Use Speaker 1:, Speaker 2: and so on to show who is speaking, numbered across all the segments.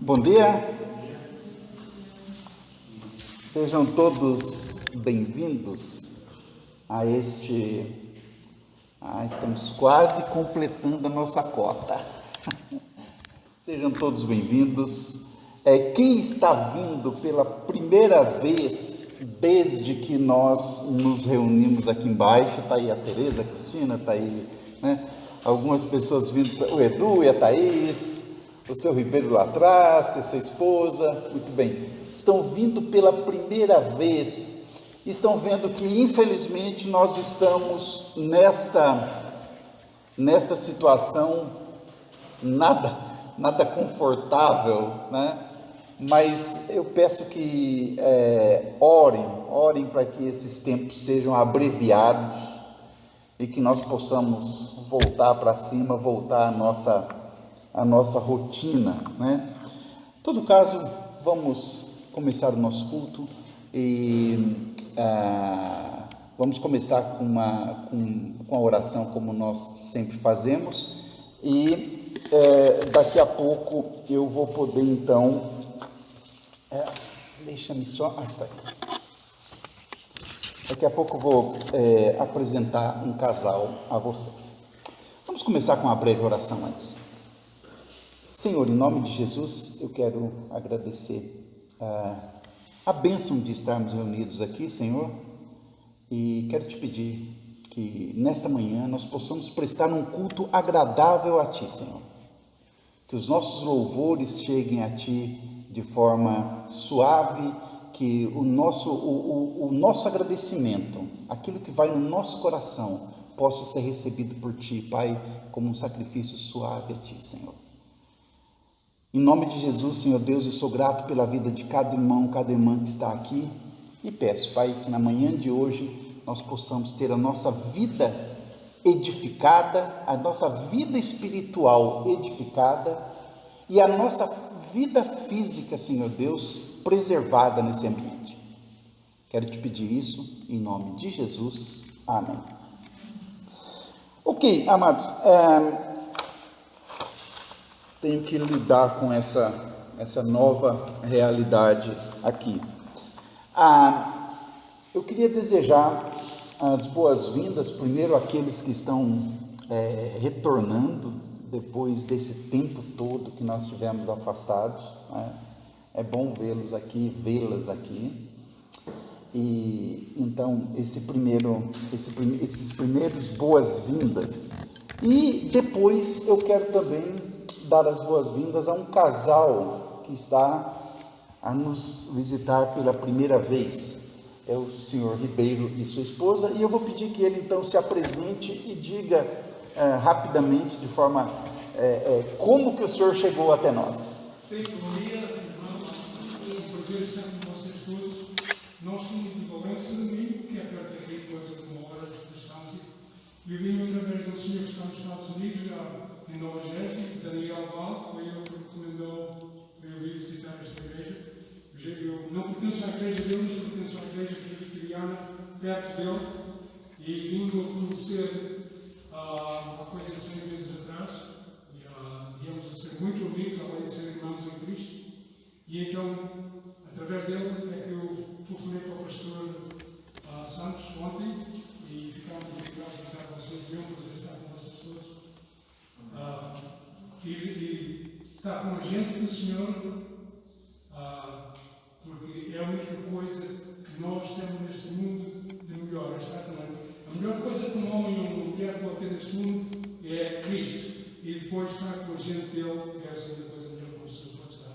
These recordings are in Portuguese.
Speaker 1: Bom dia, sejam todos bem-vindos a estamos quase completando a nossa cota. Sejam todos bem-vindos. Quem está vindo pela primeira vez desde que nós nos reunimos aqui embaixo, está aí a Tereza, a Cristina, está aí, né? Algumas pessoas vindo, o Edu e a Thaís, o seu Ribeiro lá atrás, a sua esposa, muito bem, estão vindo pela primeira vez, estão vendo que infelizmente nós estamos nesta situação nada confortável, né? Mas eu peço que orem para que esses tempos sejam abreviados e que nós possamos voltar para cima, voltar à nossa rotina, né? Em todo caso, vamos começar o nosso culto e vamos começar com a oração como nós sempre fazemos e daqui a pouco eu vou poder então, deixa-me só, está aí. Daqui a pouco eu vou apresentar um casal a vocês. Vamos começar com uma breve oração antes. Senhor, em nome de Jesus, eu quero agradecer a bênção de estarmos reunidos aqui, Senhor, e quero te pedir que nesta manhã nós possamos prestar um culto agradável a Ti, Senhor. Que os nossos louvores cheguem a Ti de forma suave, que o nosso agradecimento, aquilo que vai no nosso coração, possa ser recebido por Ti, Pai, como um sacrifício suave a Ti, Senhor. Em nome de Jesus, Senhor Deus, eu sou grato pela vida de cada irmão, cada irmã que está aqui e peço, Pai, que na manhã de hoje nós possamos ter a nossa vida edificada, a nossa vida espiritual edificada e a nossa vida física, Senhor Deus, preservada nesse ambiente. Quero te pedir isso em nome de Jesus. Amém. Ok, amados, tenho que lidar com essa nova realidade aqui. Eu queria desejar as boas-vindas, primeiro àqueles que estão retornando depois desse tempo todo que nós tivemos afastados, né? É bom vê-las aqui, e então esses primeiros boas-vindas, e depois eu quero também dar as boas-vindas a um casal que está a nos visitar pela primeira vez, é o senhor Ribeiro e sua esposa, e eu vou pedir que ele então se apresente e diga rapidamente, de forma, como que o senhor chegou até nós.
Speaker 2: Sim, bom dia, irmãos, é um prazer estar com vocês todos. Nós somos de Valença, domingo, que é perto daqui, coisa de uma hora de distância. Vivimos através de um senhor que está nos Estados Unidos, já em Nova Jersey, Daniel Val, foi ele que me recomendou para eu vir visitar esta igreja. Eu não pertenço à igreja dele, mas pertenço à igreja presbiteriana perto dele, e vindo a conhecer há coisa de 6 meses atrás, e viemos a ser muito amigos, além de ser irmãos em Cristo, e então, através dele, é que eu telefonei para o pastor Santos ontem, e ficámos obrigados a estar com vocês, e é um prazer estar com vocês todos. E estar com a gente do Senhor, porque é a única coisa que nós temos neste mundo de melhor, estar com Ele. A melhor coisa que um homem ou uma mulher pode ter neste mundo é Cristo, e depois estar com a gente dele, que é a segunda coisa melhor que uma pessoa pode estar.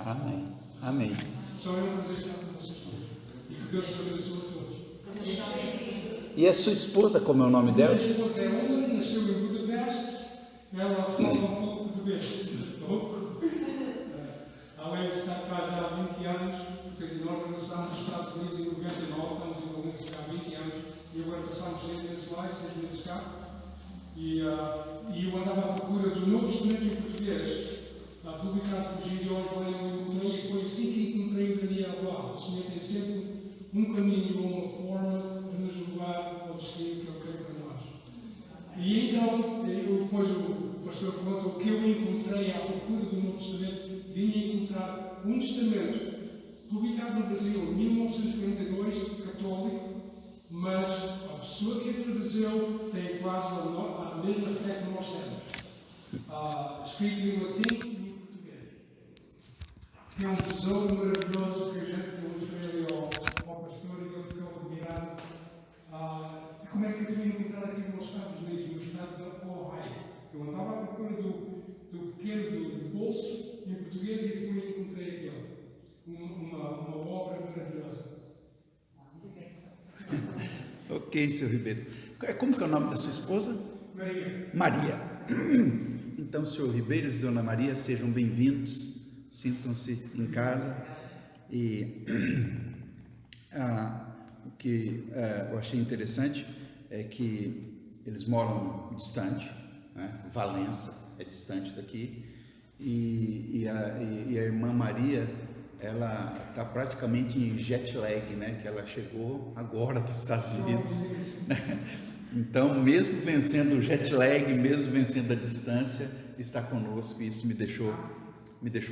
Speaker 1: Amém, amém.
Speaker 2: Só é um prazer estar com vocês todos, e que Deus os abençoe a todos.
Speaker 1: E a sua esposa, como é o nome dela?
Speaker 2: A minha esposa é húngara, nasceu em Budapeste, ela fala um pouco português, além de estar cá já há 20 anos, porque nós regressamos dos Estados Unidos em 99, estamos em Valença cá há 20 anos, e agora passamos 6 meses lá e 6 meses cá, e eu andava à procura do novo instrumento em português, publicado por Gideões, lá eu encontrei, e foi assim que encontrei o Daniel lá. O Senhor tem sempre um caminho ou uma forma de nos levar ao destino que Ele quer para nós. E então, depois eu pastor conta o que eu encontrei à procura do Novo Testamento, vim encontrar um testamento publicado no Brasil em 1942, católico, mas a pessoa que a traduziu tem quase a mesma fé que nós temos. Escrito em latim e em português. É um tesouro maravilhoso que a gente mostrei ali ao pastor e ele ficou admirado. Como é que eu fui encontrar aqui nos Estados Unidos, no estado de Ohio? Eu andava à procura do pequeno do bolso em português e fui e encontrei aquele. Uma obra maravilhosa.
Speaker 1: Ok, seu Ribeiro. Como que é o nome da sua esposa?
Speaker 2: Maria.
Speaker 1: Maria. Então, senhor Ribeiro e dona Maria, sejam bem-vindos, sintam-se em casa. E o que eu achei interessante é que eles moram distante, né? Valença é distante daqui, e a irmã Maria, ela está praticamente em jet lag, né? Que ela chegou agora dos Estados Unidos. Então, mesmo vencendo o jet lag, mesmo vencendo a distância, está conosco, e isso me deixou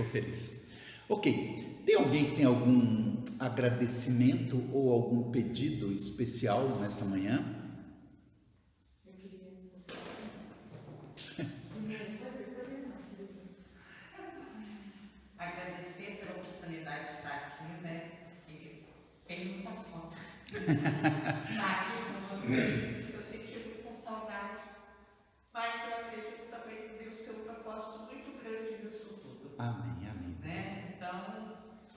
Speaker 1: feliz. Ok, tem alguém que tem algum agradecimento ou algum pedido especial nessa manhã?
Speaker 3: Eu queria agradecer pela oportunidade de estar aqui, né? Porque tem muita foto. Estar aqui com vocês. Eu senti muita saudade, mas eu acredito também que Deus tem um propósito muito grande nisso tudo.
Speaker 1: Amém, amém.
Speaker 3: Né? Então,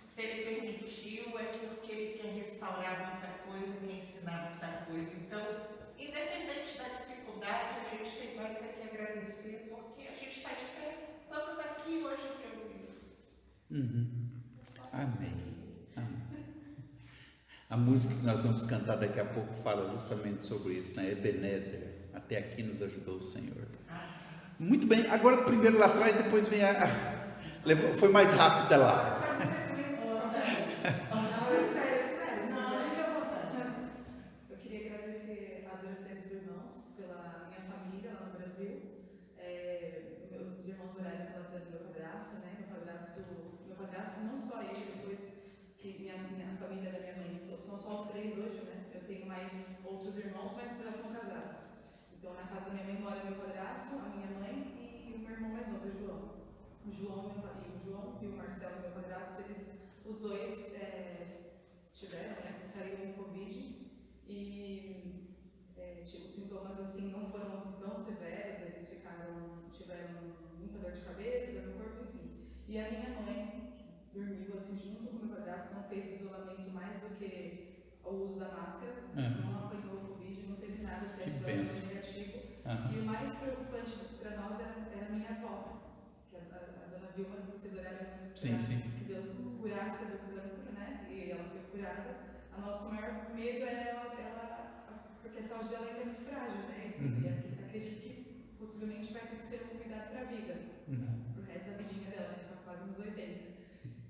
Speaker 3: se Ele permitiu, é porque Ele quer restaurar muita coisa, quer ensinar muita coisa. Então, independente da dificuldade, a gente tem mais a que agradecer, porque a gente está de pé. Estamos aqui hoje reunidos.
Speaker 1: Amém. Amém. A música que nós vamos cantar daqui a pouco fala justamente sobre isso, né? Ebenezer, até aqui nos ajudou o Senhor. Muito bem, agora primeiro lá atrás, depois vem foi mais rápida lá.
Speaker 4: Eu queria agradecer as orações dos irmãos pela minha família lá no Brasil. Meus irmãos oraram pela vida do meu padrasto, né? Meu padrasto, não só ele, depois que minha família da minha mãe, são só os 3 hoje, né? Eu tenho mais outros irmãos, mas já são casados. Então, na casa da minha mãe mora meu padrasto, a minha mãe e o meu irmão mais novo, o João. O João e o Marcelo, meu padrasto, os dois caíram em Covid e os sintomas assim não foram tão severos, eles tiveram muita dor de cabeça, dor no corpo, enfim. E a minha mãe, que dormiu assim junto com o meu padrasto, não fez isolamento mais do que o uso da máscara, não apanhou o Covid, não teve nada, o teste dela foi negativo. E o mais preocupante para nós era a minha avó, que a dona Vilma, vocês oraram muito que Deus curasse do cancro, né? E ela foi curada. O nosso maior medo era ela, porque a saúde dela ainda é muito frágil, né? E acredito que possivelmente vai ter que ser um cuidado para a vida, pro resto da vidinha dela, que está quase nos 80.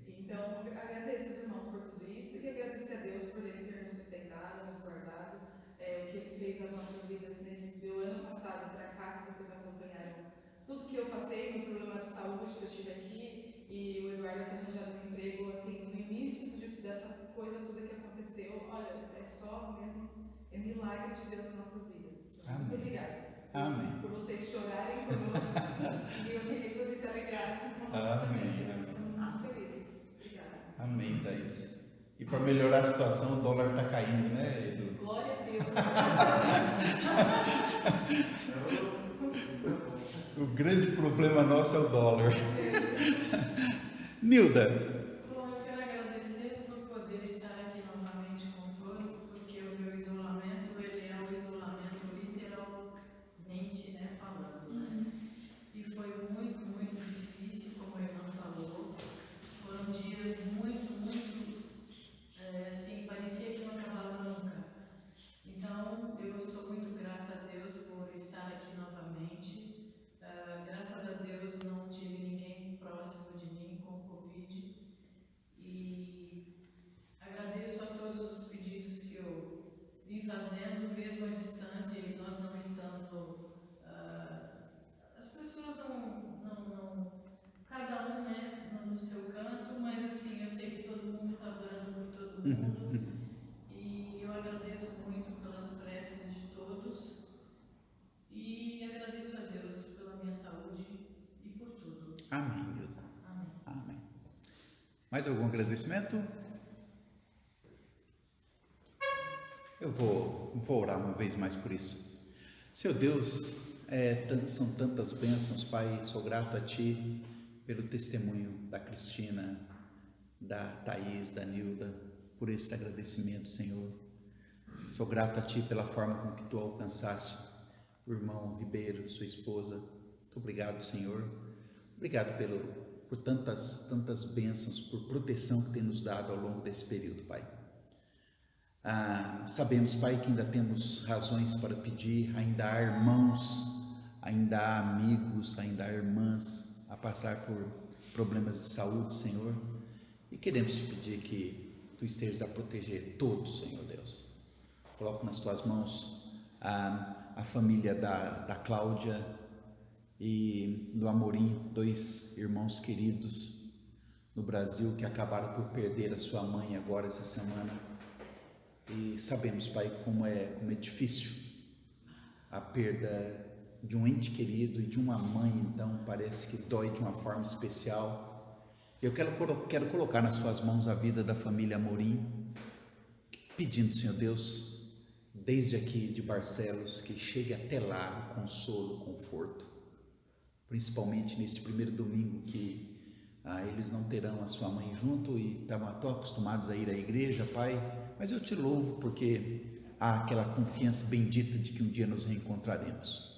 Speaker 4: Então, agradeço os irmãos por tudo isso e agradecer a Deus por Ele ter nos sustentado, nos guardado, o que Ele fez nas nossas vidas do ano passado para cá, que vocês acompanharam. Tudo que eu passei, meu problema de saúde que eu tive aqui, e o Eduardo ter arranjado um emprego, assim, no início dessa coisa toda que aconteceu, olha, é só mesmo, é milagre de Deus nas nossas vidas. Muito obrigada.
Speaker 1: Amém.
Speaker 4: Por vocês chorarem conosco e eu queria que vocês se alegrassem com nós também. Nós estamos muito felizes. Obrigada.
Speaker 1: Amém, Thaís. E para melhorar a situação, o dólar está caindo, né, Edu?
Speaker 4: Glória a Deus.
Speaker 1: O grande problema nosso é o dólar. Nilda.
Speaker 5: Bom, eu quero agradecer por poder estar aqui novamente com todos, porque o meu isolamento, ele é um isolamento literalmente, né, falando, né? E foi muito, muito difícil, como a irmã falou. Foram dias muito, assim, parecia que não acabava nunca. Então, eu sou muito grata a Deus por estar aqui novamente. Graças a Deus não tive ninguém próximo de mim com Covid. mundo. E eu agradeço muito pelas preces de todos. E agradeço a Deus pela minha saúde e por tudo.
Speaker 1: Amém, Deus.
Speaker 5: Amém.
Speaker 1: Amém. Mais algum agradecimento? Eu vou orar uma vez mais por isso. Seu Deus, são tantas bênçãos, Pai. Sou grato a Ti pelo testemunho da Cristina, da Thaís, da Nilda, por esse agradecimento, Senhor. Sou grato a Ti pela forma com que Tu alcançaste o irmão Ribeiro, sua esposa. Muito obrigado, Senhor. Obrigado por tantas bênçãos, por proteção que tem nos dado ao longo desse período, Pai. Sabemos, Pai, que ainda temos razões para pedir, ainda há irmãos, ainda há amigos, ainda há irmãs a passar por problemas de saúde, Senhor, e queremos Te pedir que Tu estejas a proteger todos, Senhor Deus. Coloco nas Tuas mãos a família da Cláudia e do Amorim, 2 irmãos queridos no Brasil que acabaram por perder a sua mãe agora essa semana. E sabemos, Pai, como é difícil a perda de um ente querido e de uma mãe. Então parece que dói de uma forma especial. Eu quero colocar nas Suas mãos a vida da família Amorim, pedindo, Senhor Deus, desde aqui de Barcelos, que chegue até lá o consolo, o conforto, principalmente nesse primeiro domingo que eles não terão a sua mãe junto e estavam acostumados a ir à igreja, Pai, mas eu Te louvo porque há aquela confiança bendita de que um dia nos reencontraremos.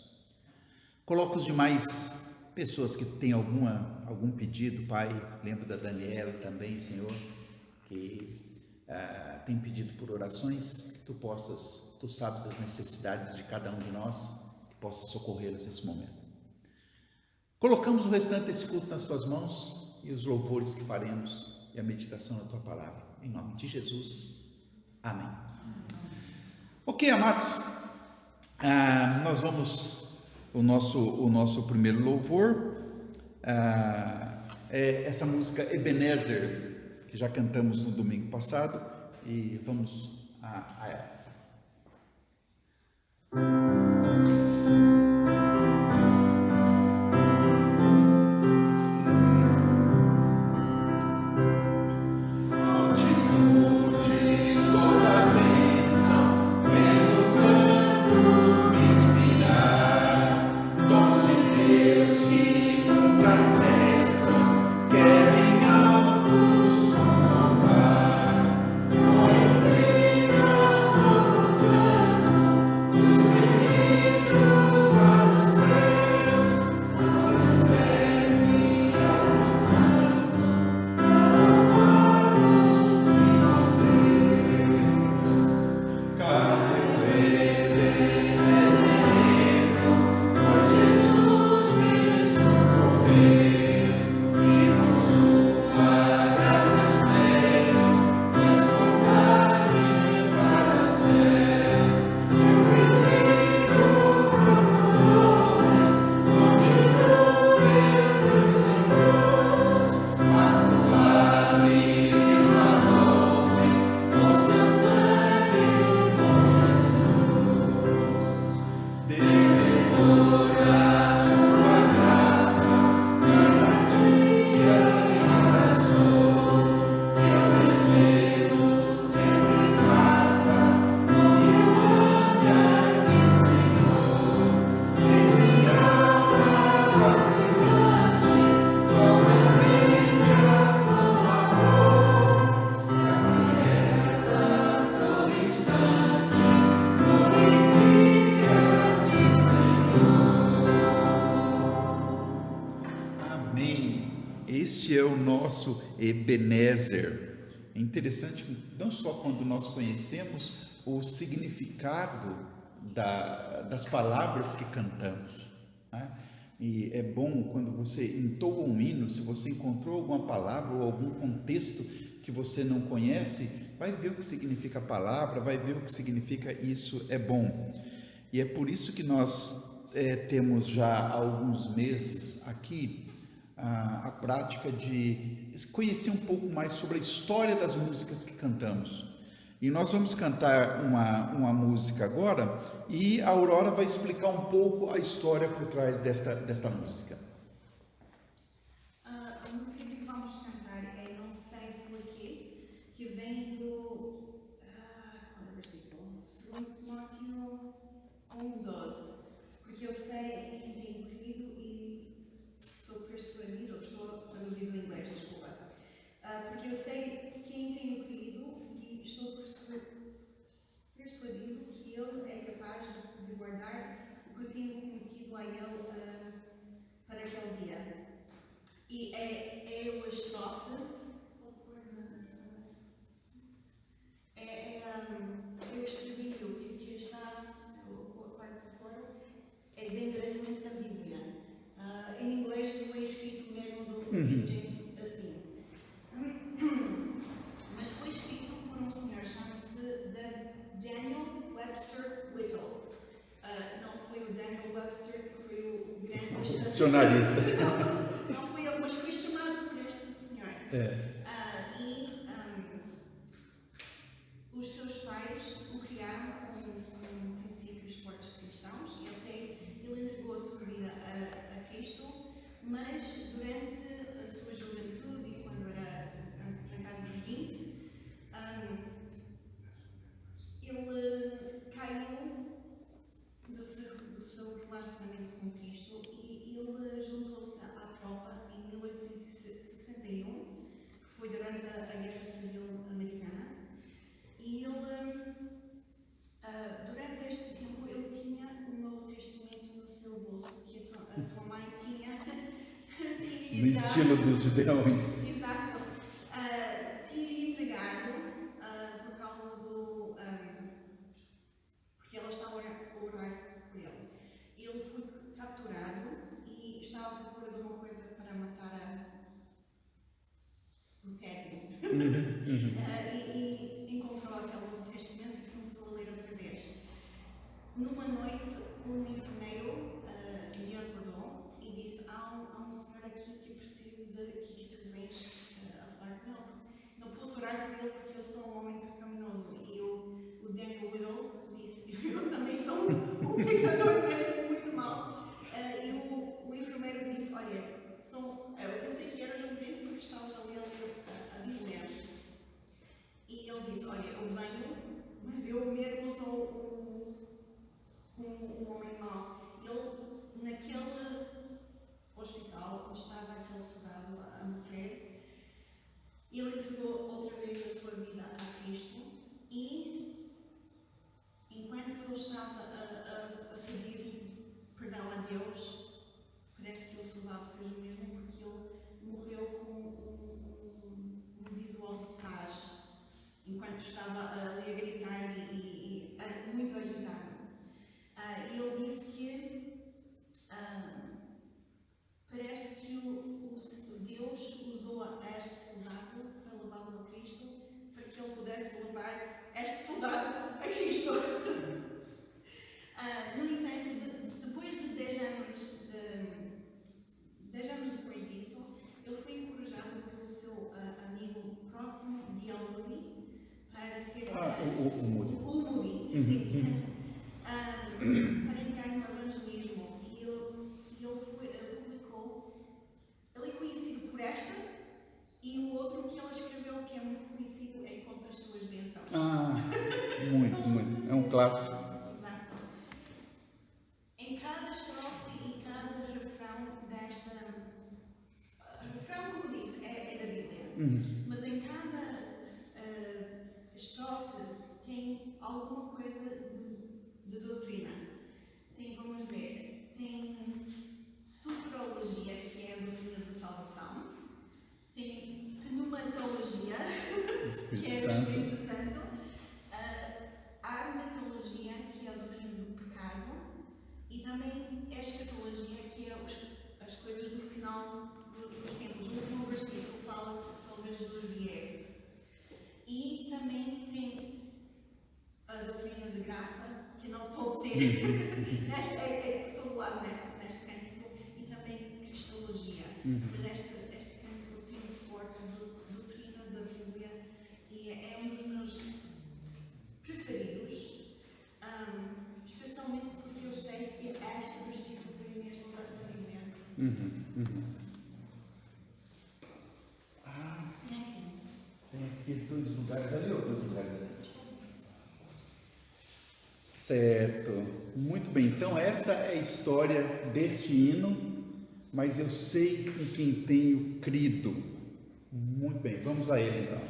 Speaker 1: Coloco os demais pessoas que têm algum pedido, Pai. Lembro da Daniela também, Senhor, que tem pedido por orações, que Tu sabes as necessidades de cada um de nós, que possa socorrê-los nesse momento. Colocamos o restante desse culto nas Tuas mãos e os louvores que faremos e a meditação na Tua palavra. Em nome de Jesus. Amém. Ok, amados, nós vamos, o nosso primeiro louvor é essa música Ebenezer, que já cantamos no domingo passado, e vamos a ela. Este é o nosso Ebenezer. É interessante que não só quando nós conhecemos o significado das palavras que cantamos, né? E é bom quando você entoa um hino, se você encontrou alguma palavra ou algum contexto que você não conhece, vai ver o que significa a palavra, vai ver o que significa isso, é bom. E é por isso que nós temos já há alguns meses aqui a prática de conhecer um pouco mais sobre a história das músicas que cantamos. E nós vamos cantar uma música agora e a Aurora vai explicar um pouco a história por trás desta música.
Speaker 6: A música que vamos cantar é Não Sei Porquê, que vem do qual é o versículo? 2 Timóteo 1:12. Porque eu sei quem tenho crido e estou persuadido, ou estou traduzido em inglês, desculpa. Porque eu sei quem tenho crido e estou persuadido que Ele é capaz de guardar o que eu tenho prometido a Ele para aquele dia. E é o estrofe. Eu escrevi o que está, a parte de fora, vem diretamente da Bíblia. Em inglês foi escrito mesmo do King James assim. Mas foi escrito por um senhor, chama-se Daniel Webster Whittle. Não foi o Daniel Webster que foi o grande
Speaker 1: Dicionarista.
Speaker 6: Não foi ele, mas foi chamado por este senhor. Os seus pais o criaram com princípios fortes cristãos e ele entregou a sua vida a Cristo, mas durante a sua juventude e quando era na casa dos 20, ele caiu do seu relacionamento com Cristo e ele juntou-se à tropa em 1861, que foi durante a Guerra Civil Americana. E ele, durante este tempo, ele tinha um Novo Testamento no seu bolso, que a sua mãe tinha
Speaker 1: No estilo dos judeus.
Speaker 6: Exato. Tinha entregado por causa do... porque ela estava a orar por ele. Ele foi capturado e estava à procura de uma coisa para matar o Teddy. E encontrou aquele Novo Testamento e começou a ler outra vez. Numa noite, um enfermeiro lhe acordou e disse: há um senhor aqui que precisa que tu vens a falar com ele. Não posso orar por ele porque eu sou um homem pecaminoso. E o Daniel Whittle disse: eu também sou um pecador mesmo, muito mal. E o enfermeiro disse: olha, eu pensei que eras um crente porque estavas a ler a Bíblia. E ele disse: olha, eu venho, mas eu mesmo sou um homem mau. Ele, naquele hospital onde estava aquele soldado a morrer, ele entregou outra vez a sua vida a Cristo e, enquanto ele estava a pedir perdão a Deus, parece que o soldado fez o mesmo, porque ele morreu com um visual de paz, enquanto estava ali a gritar e muito agitado. E ele disse que parece que Deus usou este soldado para levá-lo a Cristo, para que ele pudesse levar este soldado a Cristo. No entanto, depois de 10 anos depois disso, ele foi encorajado pelo seu amigo próximo, D.L. Moody, para ser
Speaker 1: O Moody.
Speaker 6: o Moody, sim, para entrar no evangelismo. E ele publicou, ele é conhecido por esta e o outro que ele escreveu, que é muito conhecido, é Contra as Suas Bênçãos.
Speaker 1: Muito. É um clássico.
Speaker 6: Exato. Em cada estrofe e cada refrão desta... refrão, como disse, é da Bíblia. Mas em cada estrofe tem alguma coisa de doutrina. Vamos ver, tem soterologia, que é a doutrina da salvação. Tem pneumatologia, que é o Espírito Santo. Armatologia, que é a doutrina do pecado. E também escatologia, que é as coisas do final dos tempos. No último versículo fala sobre Jesus vier. E também tem a doutrina de graça, que não pode ser por todo lado neste cântico, e também cristologia. Mas este cântico tiro forte da doutrina da Bíblia e é um dos meus preferidos, especialmente porque eu sei que este versículo tem mesmo da Bíblia.
Speaker 1: Tem aqui 2 lugares ali ou 2 lugares ali? Certo. Muito bem. Então, esta é a história deste hino, mas eu sei em quem tenho crido. Muito bem. Vamos a ele, então.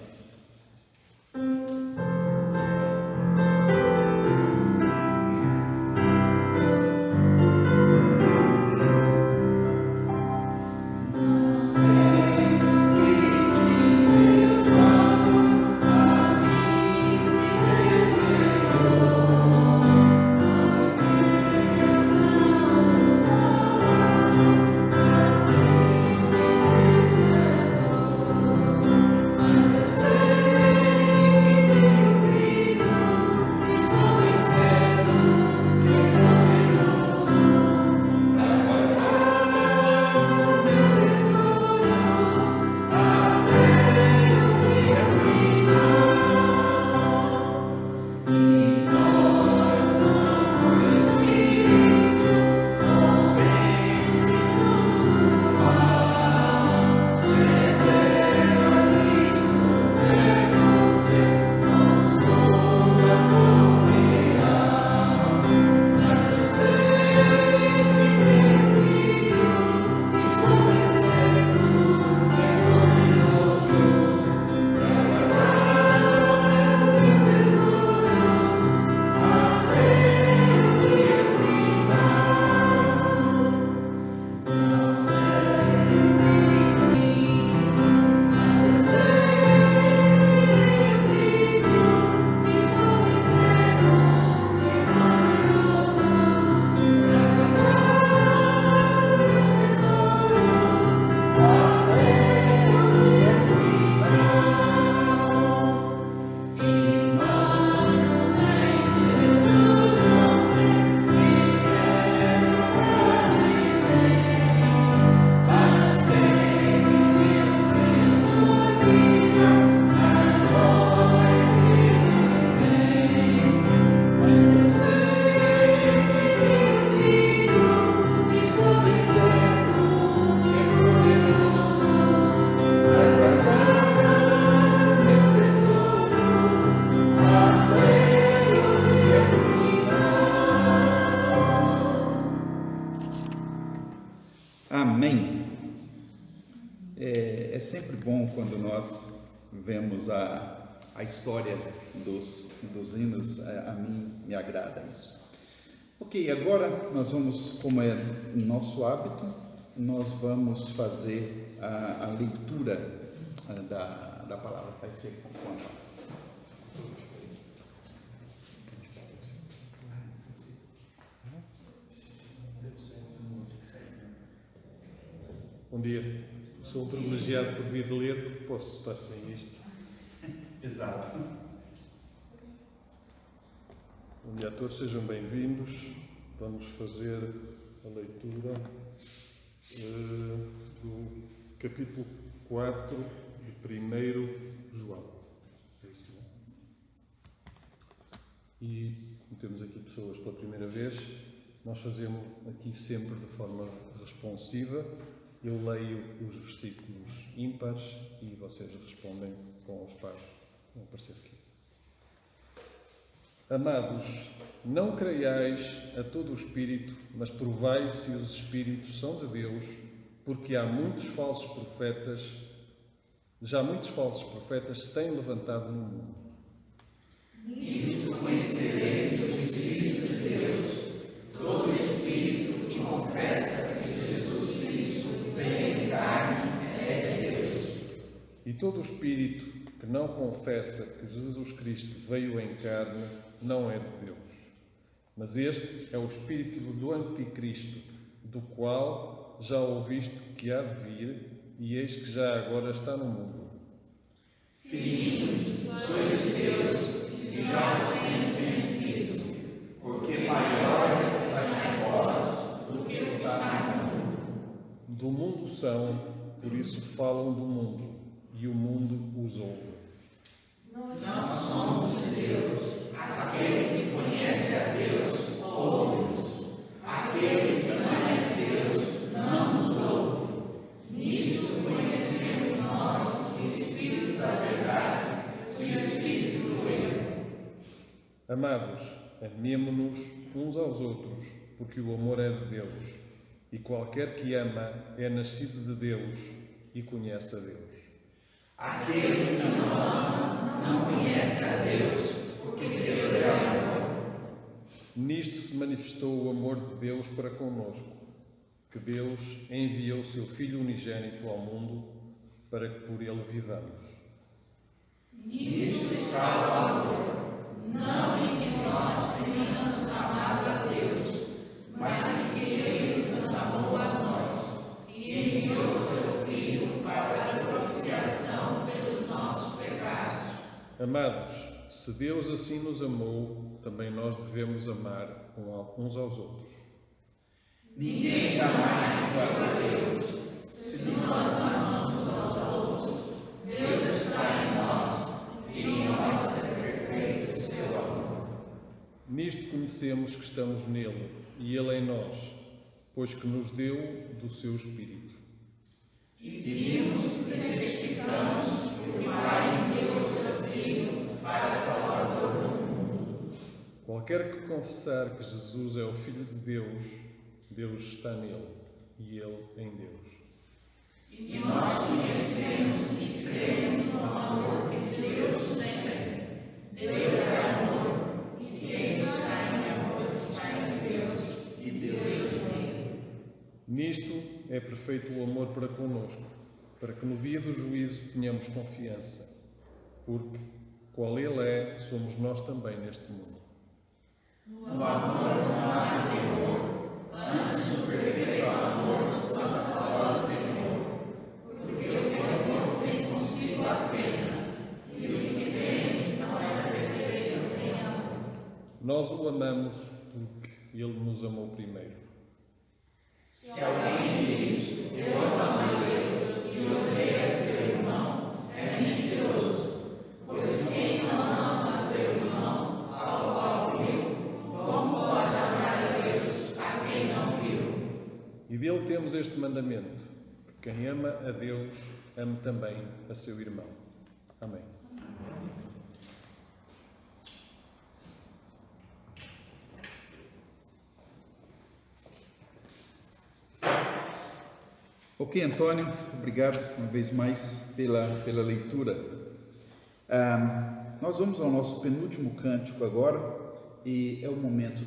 Speaker 1: Amém. É sempre bom quando nós vemos a história dos hinos, a mim me agrada isso. Ok, agora nós vamos, como é nosso hábito, nós vamos fazer a leitura da palavra. Vai ser com a palavra.
Speaker 7: Bom dia, sou um privilegiado por vir ler, porque posso estar sem isto.
Speaker 1: Exato.
Speaker 7: Bom dia a todos, sejam bem-vindos. Vamos fazer a leitura do capítulo 4 de 1 João. É isso, não é? E temos aqui pessoas pela primeira vez. Nós fazemos aqui sempre de forma responsiva. Eu leio os versículos ímpares e vocês respondem com os pares. Vão aparecer aqui. Amados, não creiais a todo o espírito, mas provai se os espíritos são de Deus, porque já muitos falsos profetas se têm levantado no mundo.
Speaker 8: Nisso conhecereis o Espírito de Deus. Todo espírito que confessa que Jesus Cristo veio em carne é de Deus.
Speaker 7: E todo espírito que não confessa que Jesus Cristo veio em carne não é de Deus. Mas este é o espírito do Anticristo, do qual já ouviste que há de vir, e eis que já agora está no mundo.
Speaker 8: Filhinhos, sois de Deus e já os tendes vencidos, porque maior está em vós do que está no mundo.
Speaker 7: Do mundo são, por isso falam do mundo, e o mundo os ouve.
Speaker 8: Nós somos de Deus. Aquele que conhece a Deus, ouve-nos. Aquele que não é de Deus, não nos ouve. Nisso conhecemos nós o Espírito da verdade, o Espírito do erro.
Speaker 7: Amados, amemo-nos uns aos outros, porque o amor é de Deus. E qualquer que ama é nascido de Deus e conhece a Deus.
Speaker 8: Aquele que não ama não conhece a Deus, porque Deus é amor.
Speaker 7: Nisto se manifestou o amor de Deus para conosco, que Deus enviou o seu Filho unigênito ao mundo para que por ele vivamos.
Speaker 8: Nisto está o amor, não em que nós tenhamos amado a Deus, mas em que Ele nos amou a nós e enviou o seu Filho para a propiciação pelos nossos pecados.
Speaker 7: Amados, se Deus assim nos amou, também nós devemos amar uns aos outros.
Speaker 8: Ninguém jamais viu a Deus. Se nos amamos uns aos outros, Deus está em nós e em nós é perfeito o seu amor.
Speaker 7: Nisto conhecemos que estamos nele e ele em nós, pois que nos deu do seu Espírito.
Speaker 8: E vimos e testificamos que o Pai enviou o seu Filho para Salvador do mundo.
Speaker 7: Qualquer que confessar que Jesus é o Filho de Deus, Deus está nele e ele em Deus.
Speaker 8: E nós conhecemos e cremos no amor que Deus tem. Deus é amor, e quem está em amor está em Deus, e Deus nele.
Speaker 7: Nisto é perfeito o amor para conosco, para que no dia do juízo tenhamos confiança, porque, qual ele é, somos nós também neste mundo.
Speaker 8: No amor não há temor, antes o perfeito amor nos faz fora do temor, porque o temor tem consigo a pena, e o que tem não é perfeito nem amor.
Speaker 7: Nós o amamos porque ele nos amou primeiro.
Speaker 8: Se alguém diz, eu amo a Deus e odeia seu irmão, é mentiroso, pois quem não ama seu irmão, ao qual viu, como pode amar a Deus a quem não viu?
Speaker 7: E dele temos este mandamento, que quem ama a Deus, ame também a seu irmão. Amém.
Speaker 1: Ok, Antônio, obrigado uma vez mais pela leitura. Nós vamos ao nosso penúltimo cântico agora e é o momento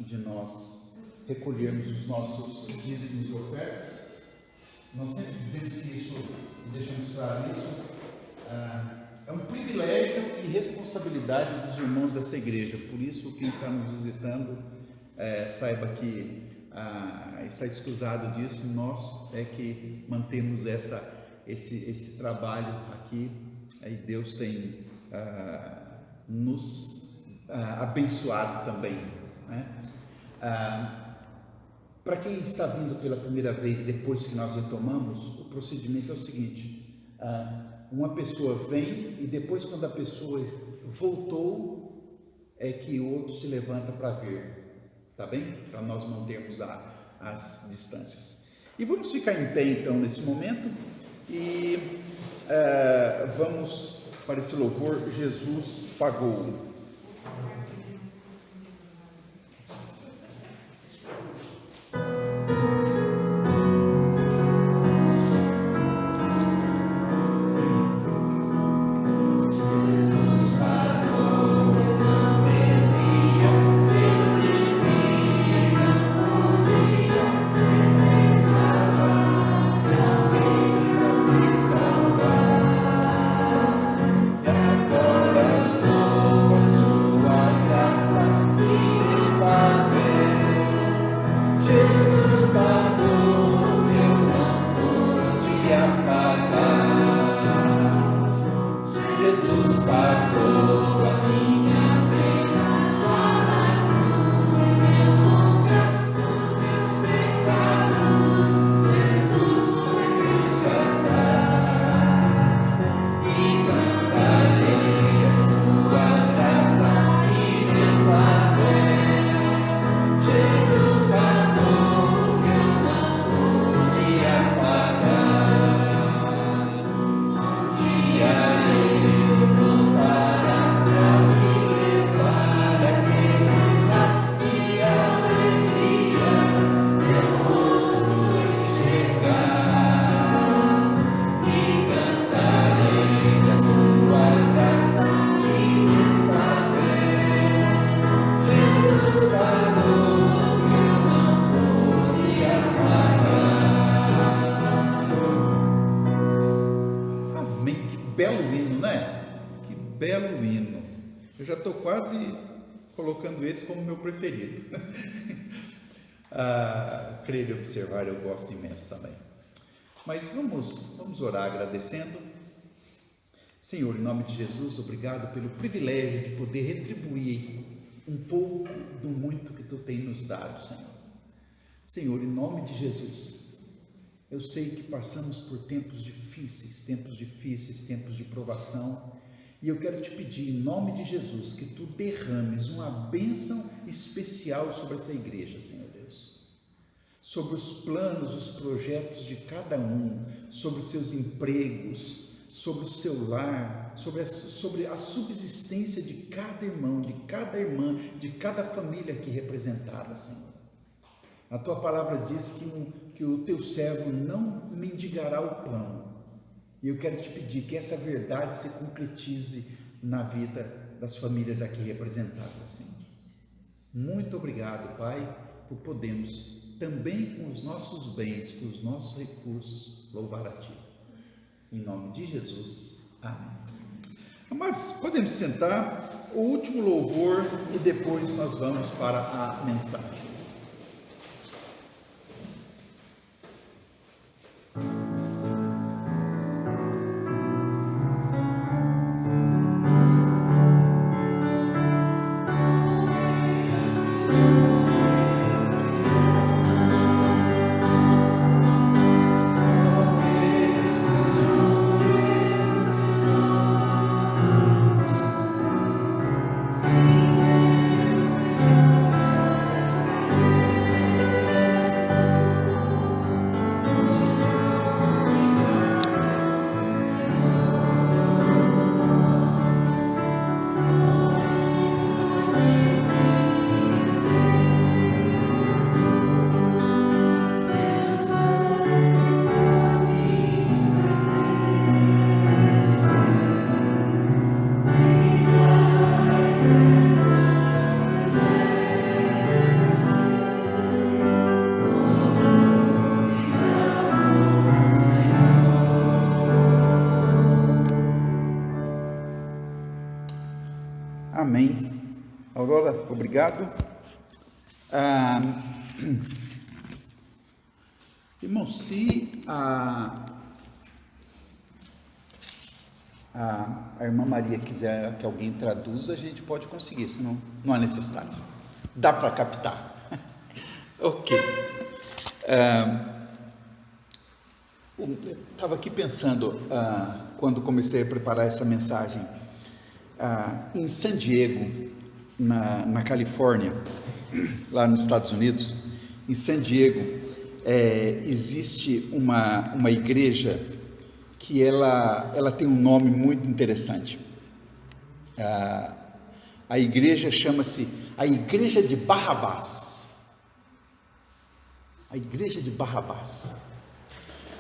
Speaker 1: de nós recolhermos os nossos dízimos e ofertas. Nós sempre dizemos que isso, e deixamos claro isso, é um privilégio e responsabilidade dos irmãos dessa igreja. Por isso, quem está nos visitando, saiba que está escusado disso. Nós é que mantemos esse trabalho aqui, e Deus tem nos abençoado também, né? Para quem está vindo pela primeira vez depois que nós retomamos, o procedimento é o seguinte: uma pessoa vem e depois, quando a pessoa voltou, é que o outro se levanta para ver, tá bem? Para nós mantermos as distâncias. E vamos ficar em pé então nesse momento e vamos para esse louvor. Jesus pagou. belo hino, né? Que belo hino. Eu já estou quase colocando esse como meu preferido. Crer e observar eu gosto imenso também. Mas vamos orar agradecendo. Senhor, em nome de Jesus, obrigado pelo privilégio de poder retribuir um pouco do muito que Tu tem nos dado, Senhor. Senhor, em nome de Jesus, eu sei que passamos por tempos difíceis, tempos de provação, e eu quero te pedir, em nome de Jesus, que Tu derrames uma bênção especial sobre essa igreja, Senhor Deus, sobre os planos, os projetos de cada um, sobre os seus empregos, sobre o seu lar, sobre a subsistência de cada irmão, de cada irmã, de cada família aqui representada, Senhor. A Tua palavra diz que o Teu servo não mendigará o pão. E eu quero te pedir que essa verdade se concretize na vida das famílias aqui representadas, Senhor. Muito obrigado, Pai, por podermos também com os nossos bens, com os nossos recursos, louvar a Ti. Em nome de Jesus. Amém. Amados, podemos sentar, o último louvor e depois nós vamos para a mensagem. Amém. Aurora, obrigado. Irmão, se a irmã Maria quiser que alguém traduza, a gente pode conseguir, senão não há necessidade. Dá para captar. Ok. Estava aqui pensando, quando comecei a preparar essa mensagem, em San Diego, na Califórnia, lá nos Estados Unidos, em San Diego, existe uma igreja que ela tem um nome muito interessante. A igreja chama-se a Igreja de Barrabás. A Igreja de Barrabás.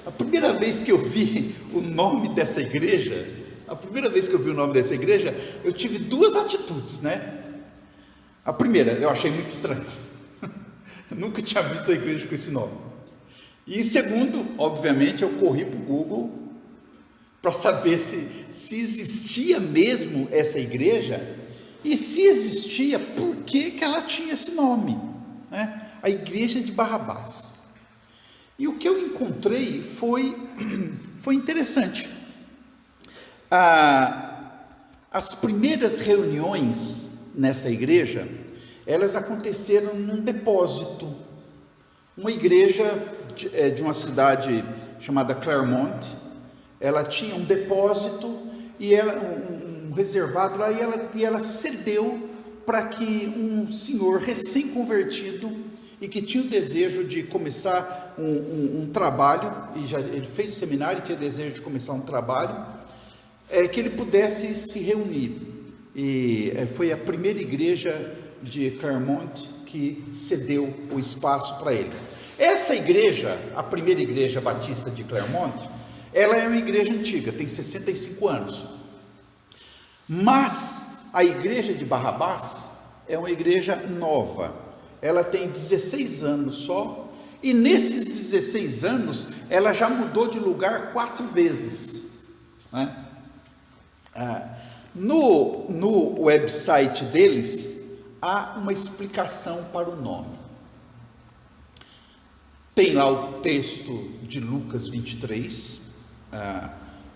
Speaker 1: A primeira vez que eu vi o nome dessa igreja, eu tive duas atitudes, né? A primeira, eu achei muito estranho. Eu nunca tinha visto a igreja com esse nome. E segundo, obviamente, eu corri para o Google para saber se existia mesmo essa igreja, e se existia, por que ela tinha esse nome, né? A Igreja de Barrabás. E o que eu encontrei foi interessante. As primeiras reuniões nessa igreja, elas aconteceram num depósito. Uma igreja de uma cidade chamada Claremont, ela tinha um depósito e um reservado lá, e ela cedeu para que um senhor recém-convertido e que tinha o desejo de começar um trabalho, e ele fez seminário e tinha desejo de começar um trabalho, que ele pudesse se reunir. E foi a primeira igreja de Claremont que cedeu o espaço para ele. Essa igreja, a primeira igreja batista de Claremont, ela é uma igreja antiga, tem 65 anos. Mas a Igreja de Barrabás é uma igreja nova. Ela tem 16 anos só, e nesses 16 anos ela já mudou de lugar 4 vezes, né? No website deles, há uma explicação para o nome. Tem lá o texto de Lucas 23,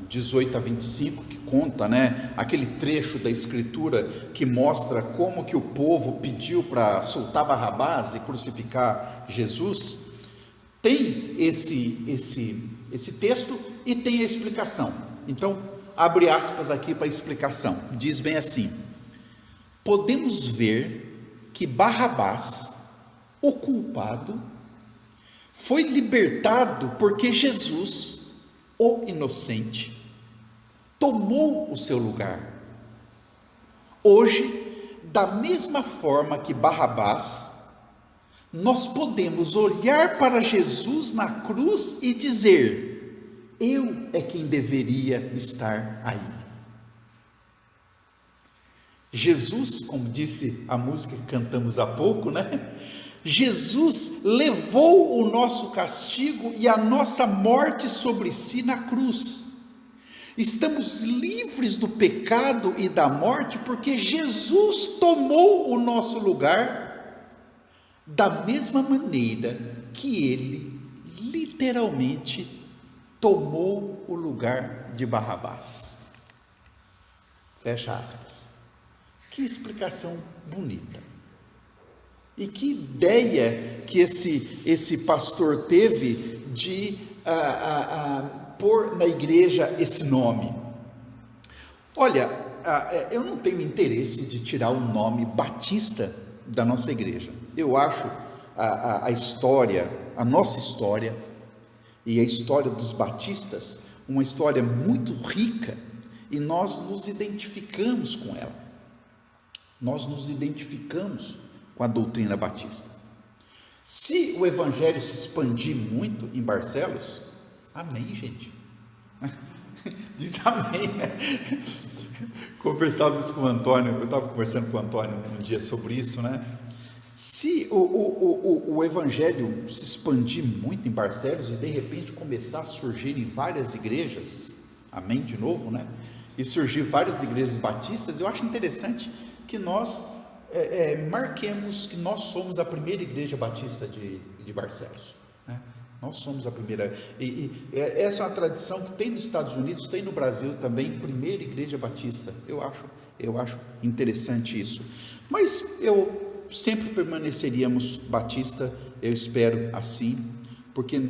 Speaker 1: 18 a 25, que conta, né, aquele trecho da escritura que mostra como que o povo pediu para soltar Barrabás e crucificar Jesus. Tem esse texto e tem a explicação. Então, abre aspas aqui para a explicação. Diz bem assim: podemos ver que Barrabás, o culpado, foi libertado porque Jesus, o inocente, tomou o seu lugar. Hoje, da mesma forma que Barrabás, nós podemos olhar para Jesus na cruz e dizer: eu é quem deveria estar aí. Jesus, como disse a música que cantamos há pouco, né? Jesus levou o nosso castigo e a nossa morte sobre si na cruz. Estamos livres do pecado e da morte porque Jesus tomou o nosso lugar, da mesma maneira que ele literalmente tomou o lugar de Barrabás. Fecha aspas. Que explicação bonita. E que ideia que esse pastor teve de pôr na igreja esse nome. Olha, eu não tenho interesse de tirar o nome Batista da nossa igreja. Eu acho a história, a nossa história e a história dos batistas uma história muito rica, e nós nos identificamos com ela. Nós nos identificamos com a doutrina batista. Se o evangelho se expandir muito em Barcelos, amém, gente. Diz amém, né? Conversávamos com o Antônio, eu estava conversando com o Antônio um dia sobre isso, né? Se o evangelho se expandir muito em Barcelos e de repente começar a surgir em várias igrejas, amém de novo, né? E surgir várias igrejas batistas, eu acho interessante que nós marquemos que nós somos a primeira igreja batista de Barcelos, né? Nós somos a primeira, e essa é uma tradição que tem nos Estados Unidos, tem no Brasil também, primeira igreja batista. Eu acho interessante isso, mas eu sempre permaneceríamos batista, eu espero assim, porque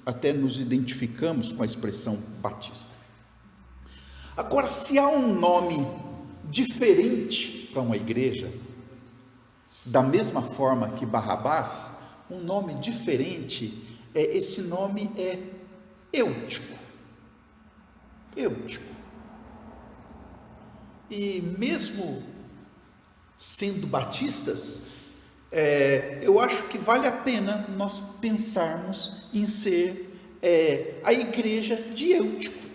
Speaker 1: até nos identificamos com a expressão batista. Agora, se há um nome diferente para uma igreja, da mesma forma que Barrabás, um nome diferente, esse nome é Eutico. Eutico. E mesmo sendo batistas, eu acho que vale a pena nós pensarmos em ser a igreja de Eutico.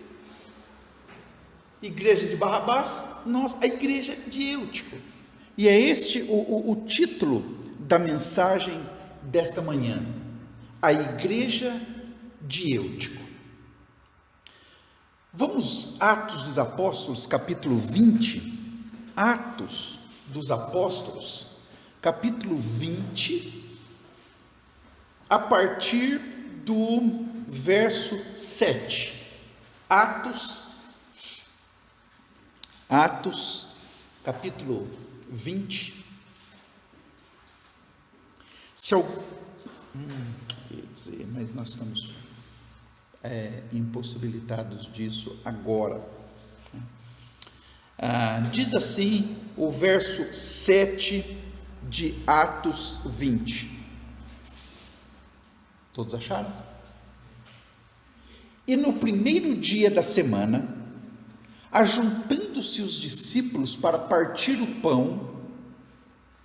Speaker 1: Igreja de Barrabás, nós, a igreja de Eutico. E é este o título da mensagem desta manhã, a igreja de Eutico. Vamos, Atos dos Apóstolos, capítulo 20, Atos dos Apóstolos, capítulo 20, a partir do verso 7, Atos, capítulo 20. Quer dizer, mas nós estamos impossibilitados disso agora. Diz assim o verso 7 de Atos 20. Todos acharam? E no primeiro dia da semana, ajuntando-se os discípulos para partir o pão,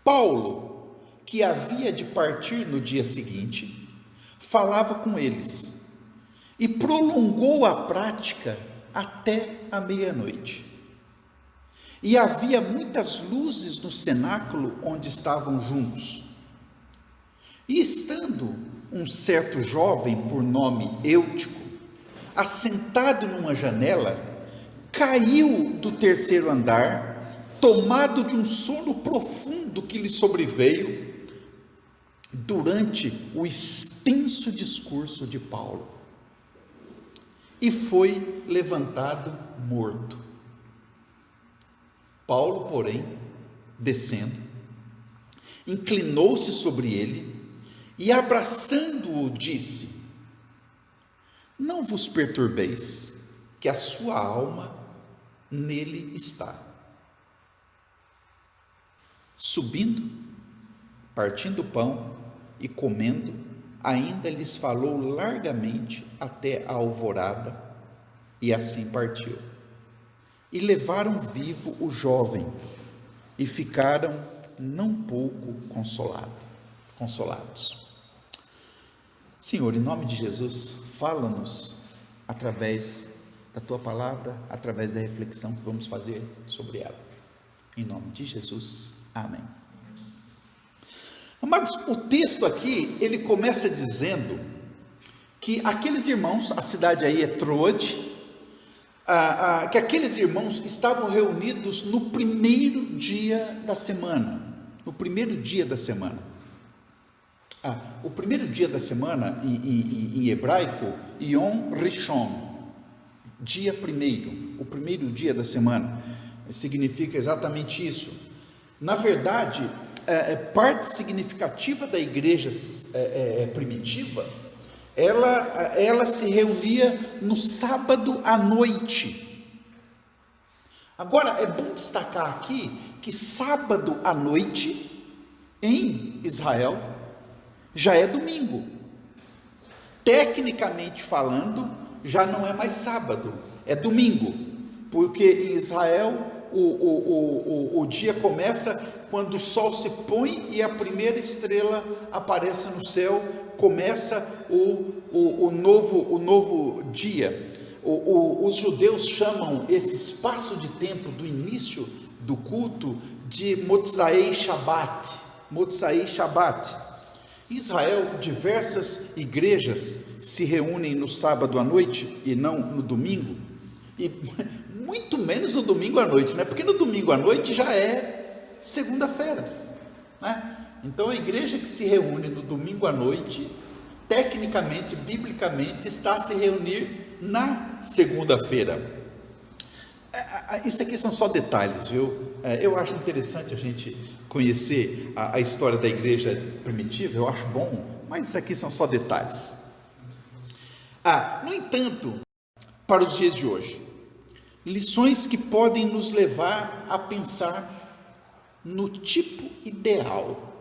Speaker 1: Paulo, que havia de partir no dia seguinte, falava com eles e prolongou a prática até a meia-noite. E havia muitas luzes no cenáculo onde estavam juntos. E estando um certo jovem por nome Eutico, assentado numa janela, caiu do terceiro andar, tomado de um sono profundo que lhe sobreveio durante o extenso discurso de Paulo, e foi levantado morto. Paulo, porém, descendo, inclinou-se sobre ele e, abraçando-o, disse: não vos perturbeis, que a sua alma nele está. Subindo, partindo o pão e comendo, ainda lhes falou largamente até a alvorada, e assim partiu. E levaram vivo o jovem, e ficaram não pouco consolados. Senhor, em nome de Jesus, fala-nos através da Tua palavra, através da reflexão que vamos fazer sobre ela. Em nome de Jesus, amém. Amados, o texto aqui, ele começa dizendo que aqueles irmãos, a cidade aí é Troade, que aqueles irmãos estavam reunidos no primeiro dia da semana. O primeiro dia da semana em hebraico, Yom Rishon, dia primeiro, o primeiro dia da semana, significa exatamente isso. Na verdade, parte significativa da igreja primitiva, ela se reunia no sábado à noite. Agora, é bom destacar aqui que sábado à noite, em Israel, já é domingo. Tecnicamente falando, já não é mais sábado, é domingo, porque em Israel o dia começa quando o sol se põe e a primeira estrela aparece no céu, começa o novo dia. Os judeus chamam esse espaço de tempo do início do culto de Motzai Shabbat. Em Israel, diversas igrejas se reúnem no sábado à noite e não no domingo, e muito menos no domingo à noite, né? Porque no domingo à noite já é segunda-feira, né? Então a igreja que se reúne no domingo à noite, tecnicamente, biblicamente, está a se reunir na segunda-feira. Isso aqui são só detalhes, viu? Eu acho interessante a gente conhecer a história da igreja primitiva, eu acho bom, mas isso aqui são só detalhes. No entanto, para os dias de hoje, lições que podem nos levar a pensar no tipo ideal,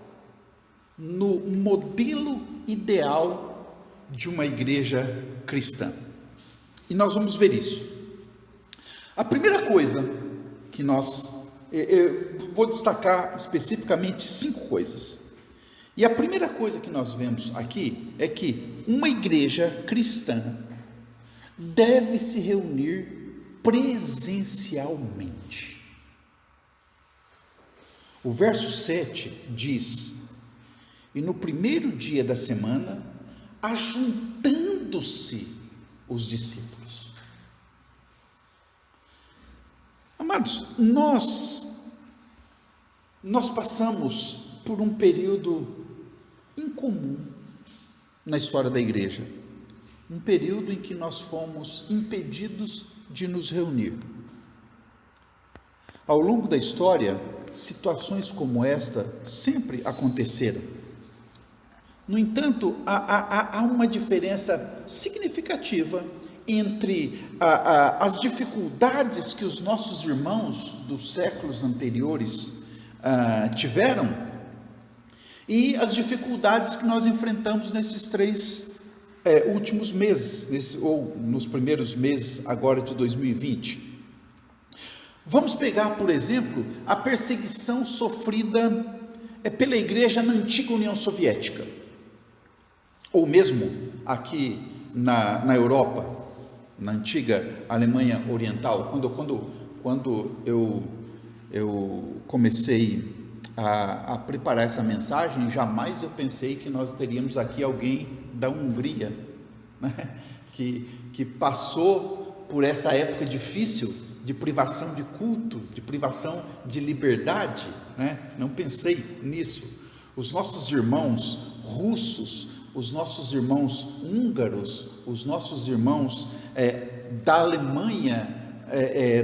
Speaker 1: no modelo ideal de uma igreja cristã. E nós vamos ver isso. A primeira coisa que eu vou destacar especificamente 5 coisas. E a primeira coisa que nós vemos aqui é que uma igreja cristã deve se reunir presencialmente. O verso 7 diz: e no primeiro dia da semana, ajuntando-se os discípulos. Amados, nós passamos por um período incomum na história da igreja, um período em que nós fomos impedidos de nos reunir. Ao longo da história, situações como esta sempre aconteceram. No entanto, há uma diferença significativa entre as dificuldades que os nossos irmãos dos séculos anteriores tiveram e as dificuldades que nós enfrentamos nesses 3 últimos meses, ou nos primeiros meses agora de 2020. Vamos pegar, por exemplo, a perseguição sofrida pela igreja na antiga União Soviética, ou mesmo aqui na Europa, na antiga Alemanha Oriental. Quando eu comecei a preparar essa mensagem, jamais eu pensei que nós teríamos aqui alguém da Hungria, né? que passou por essa época difícil de privação de culto, de privação de liberdade, né? Não pensei nisso. Os nossos irmãos russos, os nossos irmãos húngaros, os nossos irmãos da Alemanha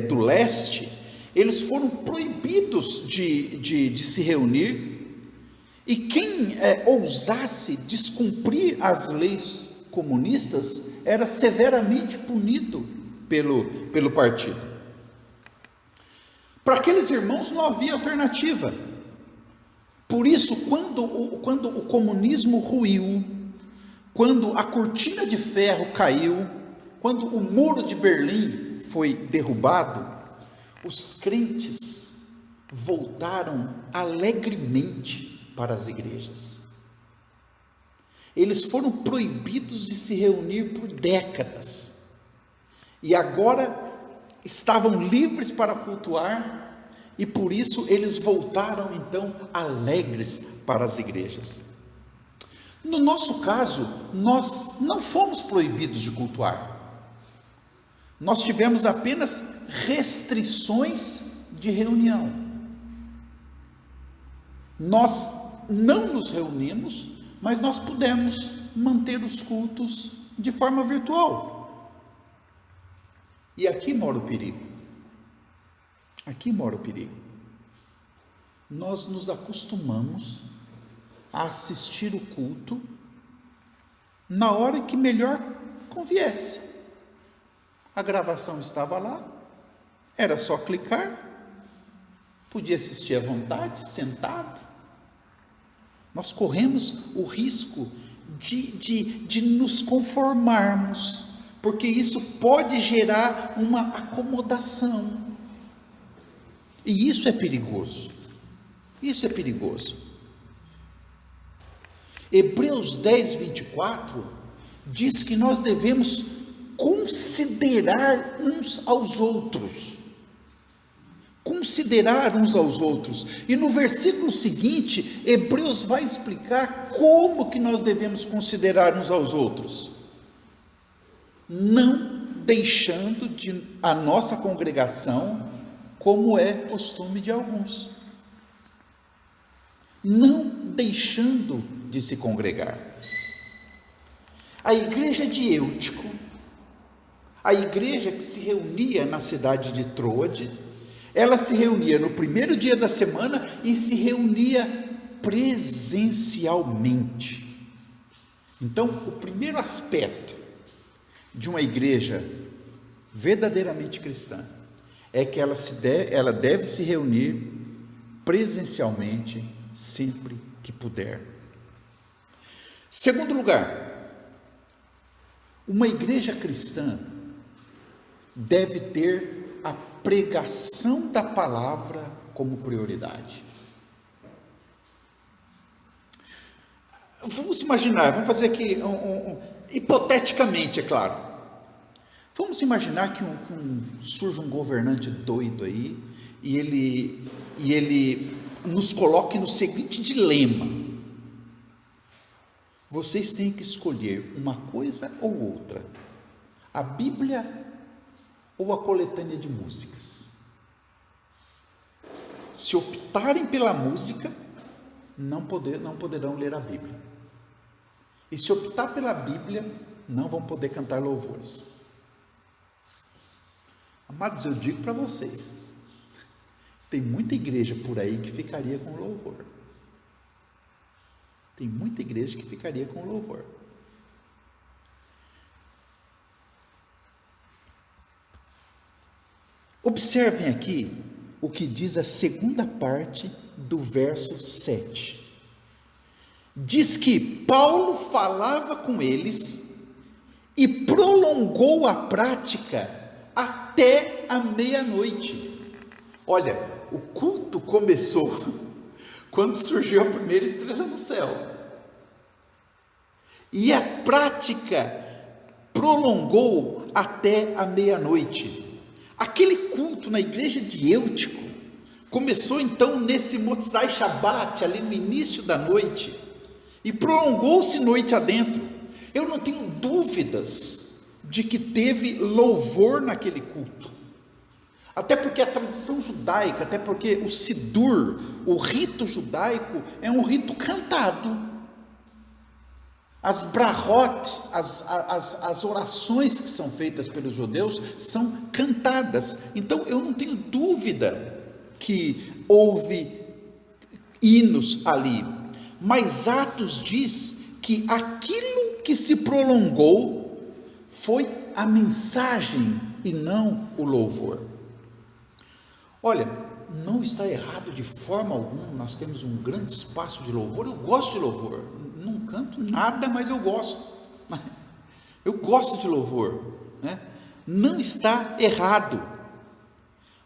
Speaker 1: do leste, eles foram proibidos de se reunir, e quem ousasse descumprir as leis comunistas era severamente punido pelo partido. Para aqueles irmãos não havia alternativa. Por isso, quando o comunismo ruiu, quando a cortina de ferro caiu, quando o muro de Berlim foi derrubado, os crentes voltaram alegremente para as igrejas. Eles foram proibidos de se reunir por décadas, e agora estavam livres para cultuar, e por isso eles voltaram então alegres para as igrejas. No nosso caso, nós não fomos proibidos de cultuar, nós tivemos apenas restrições de reunião. Nós não nos reunimos, mas nós pudemos manter os cultos de forma virtual. E aqui mora o perigo. Aqui mora o perigo. Nós nos acostumamos a assistir o culto na hora que melhor conviesse. A gravação estava lá, era só clicar, podia assistir à vontade, sentado. Nós corremos o risco de nos conformarmos, porque isso pode gerar uma acomodação. E isso é perigoso. Isso é perigoso. Hebreus 10, 24 diz que nós devemos considerar uns aos outros. Considerar uns aos outros. E no versículo seguinte, Hebreus vai explicar como que nós devemos considerar uns aos outros. Não deixando a nossa congregação, como é costume de alguns. Não deixando de se congregar. A igreja de Eutico, a igreja que se reunia na cidade de Troade, ela se reunia no primeiro dia da semana e se reunia presencialmente. Então, o primeiro aspecto de uma igreja verdadeiramente cristã é que ela deve se reunir presencialmente sempre que puder. Segundo lugar, uma igreja cristã deve ter a pregação da palavra como prioridade. Vamos imaginar, vamos fazer aqui, hipoteticamente, é claro. Vamos imaginar que surge um governante doido aí, e ele nos coloque no seguinte dilema: vocês têm que escolher uma coisa ou outra, a Bíblia ou a coletânea de músicas. Se optarem pela música, não poderão ler a Bíblia. E se optar pela Bíblia, não vão poder cantar louvores. Amados, eu digo para vocês, tem muita igreja por aí que ficaria com louvor. Tem muita igreja que ficaria com louvor. Observem aqui o que diz a segunda parte do verso 7. Diz que Paulo falava com eles e prolongou a prática até a meia-noite. Olha, o culto começou quando surgiu a primeira estrela no céu. E a prática prolongou até a meia-noite. Aquele culto na igreja de Eutico começou então nesse Motzai Shabbat, ali no início da noite, e prolongou-se noite adentro. Eu não tenho dúvidas de que teve louvor naquele culto. Até porque a tradição judaica, até porque o Sidur, o rito judaico, é um rito cantado. As brahot, as orações que são feitas pelos judeus são cantadas. Então eu não tenho dúvida que houve hinos ali. Mas Atos diz que aquilo que se prolongou foi a mensagem e não o louvor. Olha, não está errado de forma alguma, nós temos um grande espaço de louvor. Eu gosto de louvor, não canto nada, mas eu gosto. Eu gosto de louvor, né? Não está errado.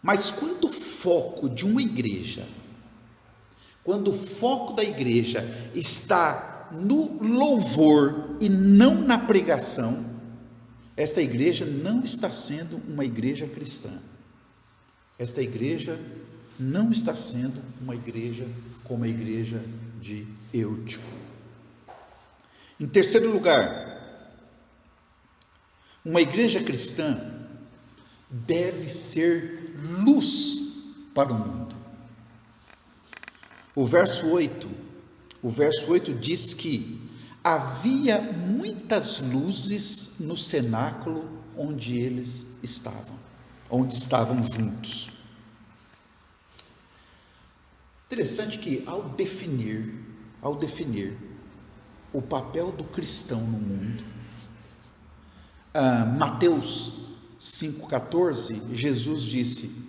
Speaker 1: Mas quando o foco de uma igreja, quando o foco da igreja está no louvor e não na pregação, esta igreja não está sendo uma igreja cristã. Esta igreja não está sendo uma igreja como a igreja de Eutico. Em terceiro lugar, uma igreja cristã deve ser luz para o mundo. O verso 8 diz que havia muitas luzes no cenáculo onde eles estavam, onde estavam juntos. Interessante que ao definir o papel do cristão no mundo, Mateus 5,14, Jesus disse: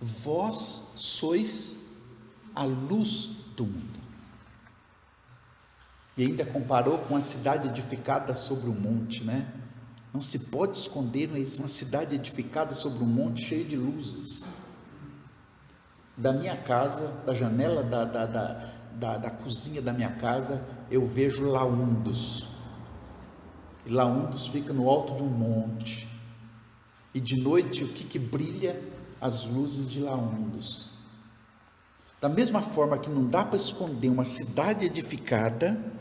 Speaker 1: vós sois a luz do mundo. E ainda comparou com a cidade edificada sobre um monte, né? Não se pode esconder, mas uma cidade edificada sobre um monte cheio de luzes. Da minha casa, da janela da cozinha da minha casa, eu vejo laundos. E laundos fica no alto de um monte. E de noite, o que brilha? As luzes de laundos. Da mesma forma que não dá para esconder uma cidade edificada,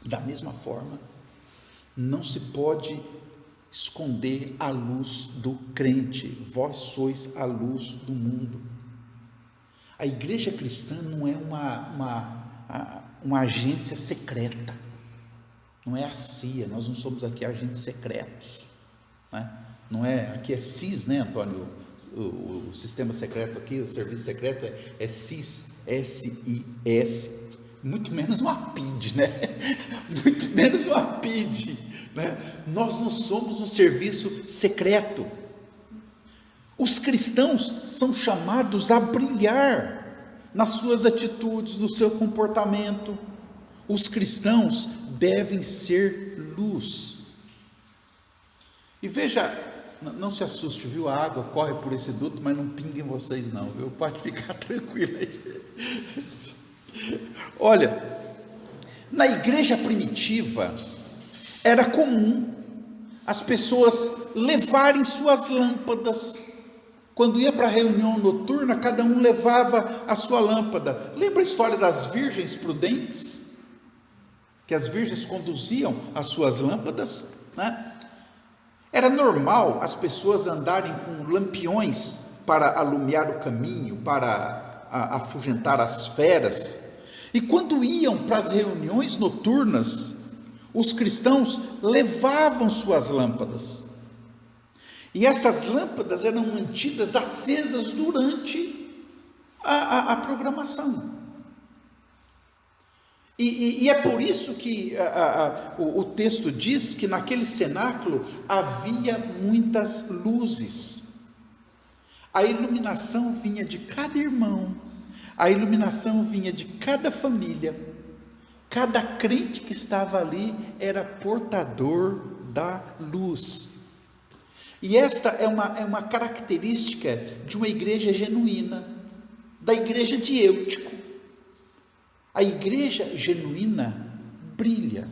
Speaker 1: da mesma forma, não se pode esconder a luz do crente. Vós sois a luz do mundo. A igreja cristã não é uma agência secreta, não é a CIA, nós não somos aqui agentes secretos, né? Não é, aqui é SIS, né, Antônio? O sistema secreto aqui, o serviço secreto é SIS, S-I-S, muito menos uma PID, né? Muito menos uma PID, né? Nós não somos um serviço secreto. Os cristãos são chamados a brilhar nas suas atitudes, no seu comportamento. Os cristãos devem ser luz. E veja, não se assuste, viu? A água corre por esse duto, mas não pinga em vocês não, viu? Pode ficar tranquilo aí. Olha, na igreja primitiva, era comum as pessoas levarem suas lâmpadas. Quando ia para a reunião noturna, cada um levava a sua lâmpada. Lembra a história das virgens prudentes? Que as virgens conduziam as suas lâmpadas, né? Era normal as pessoas andarem com lampiões para alumiar o caminho, para afugentar as feras. E quando iam para as reuniões noturnas, os cristãos levavam suas lâmpadas. E essas lâmpadas eram mantidas acesas durante a programação. E é por isso que o texto diz que naquele cenáculo havia muitas luzes. A iluminação vinha de cada irmão, a iluminação vinha de cada família. Cada crente que estava ali era portador da luz. E esta é uma característica de uma igreja genuína, da igreja de Eutico. A igreja genuína brilha.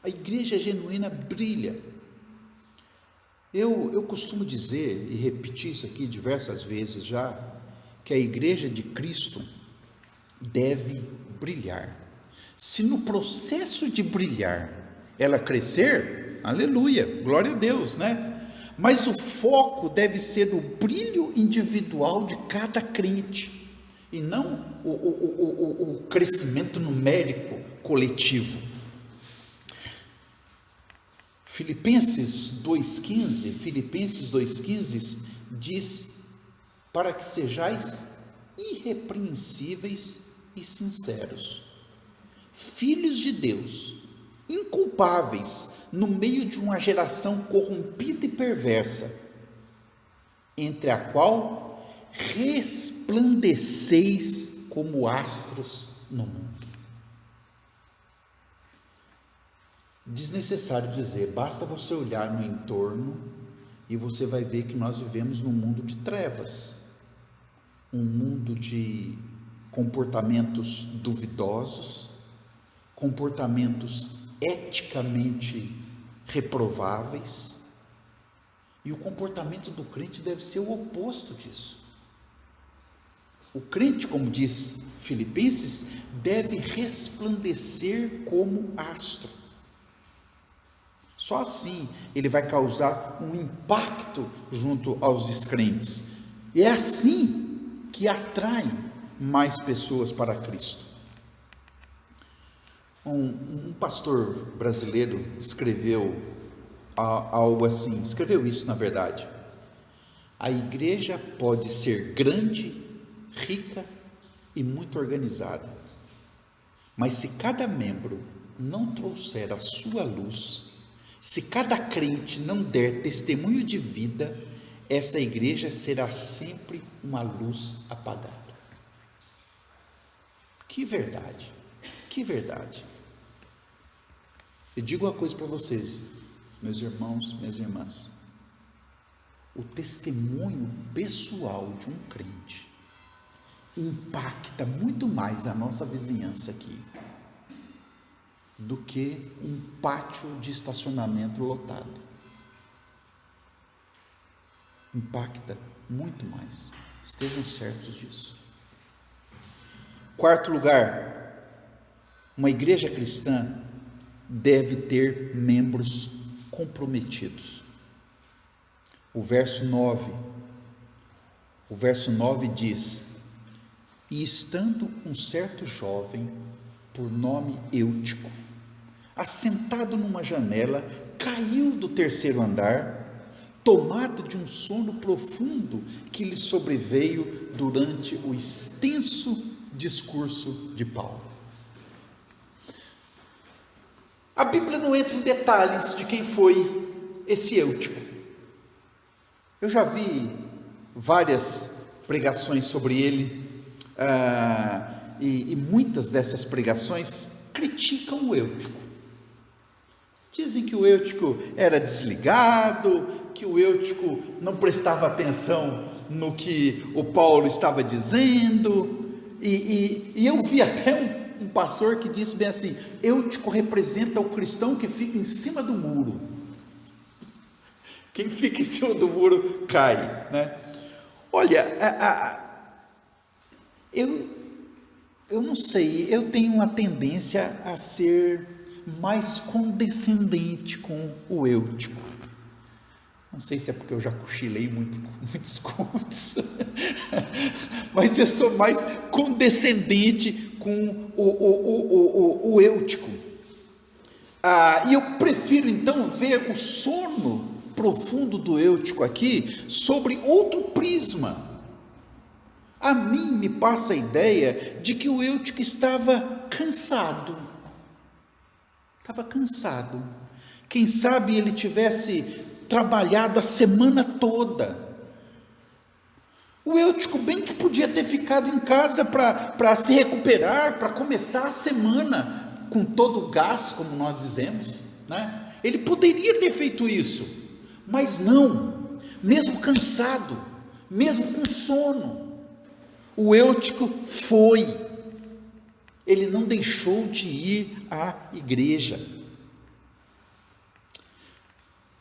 Speaker 1: A igreja genuína brilha. Eu costumo dizer, e repetir isso aqui diversas vezes já, que a igreja de Cristo deve brilhar. Se no processo de brilhar ela crescer, aleluia, glória a Deus, né? mas o foco deve ser o brilho individual de cada crente, e não o crescimento numérico coletivo. Filipenses 2,15 diz: para que sejais irrepreensíveis e sinceros, filhos de Deus, inculpáveis no meio de uma geração corrompida e perversa, entre a qual resplandeceis como astros no mundo. Desnecessário dizer, basta você olhar no entorno e você vai ver que nós vivemos num mundo de trevas, um mundo de comportamentos duvidosos, comportamentos eticamente reprováveis, e o comportamento do crente deve ser o oposto disso. O crente, como diz Filipenses, deve resplandecer como astro. Só assim ele vai causar um impacto junto aos descrentes, e é assim que atrai mais pessoas para Cristo. Um pastor brasileiro escreveu algo assim, escreveu isso na verdade: a igreja pode ser grande, rica e muito organizada, mas se cada membro não trouxer a sua luz, se cada crente não der testemunho de vida, esta igreja será sempre uma luz apagada. Que verdade, que verdade. Eu digo uma coisa para vocês, meus irmãos, minhas irmãs: o testemunho pessoal de um crente impacta muito mais a nossa vizinhança aqui do que um pátio de estacionamento lotado. Impacta muito mais, estejam certos disso. Quarto lugar, uma igreja cristã deve ter membros comprometidos. O verso 9 diz: e estando um certo jovem, por nome Eutico, assentado numa janela, caiu do terceiro andar, tomado de um sono profundo que lhe sobreveio durante o extenso discurso de Paulo. A Bíblia não entra em detalhes de quem foi esse Eutico. Eu já vi várias pregações sobre ele, e muitas dessas pregações criticam o Eutico. Dizem que o Eutico era desligado, que o Eutico não prestava atenção no que o Paulo estava dizendo, e eu vi até um pastor que disse bem assim: Eutico representa o cristão que fica em cima do muro. Quem fica em cima do muro cai, né? Olha, eu não sei, eu tenho uma tendência a ser mais condescendente com o Eutico. Não sei se é porque eu já cochilei muitos cultos, mas eu sou mais condescendente com o Eutico. E eu prefiro então ver o sono profundo do Eutico aqui sobre outro prisma. A mim me passa a ideia de que o Eutico estava cansado. Quem sabe ele tivesse trabalhado a semana toda. O Eutico bem que podia ter ficado em casa para se recuperar, para começar a semana com todo o gás, como nós dizemos, né? Ele poderia ter feito isso, mas não, mesmo cansado, mesmo com sono, o Eutico foi. Ele não deixou de ir à igreja.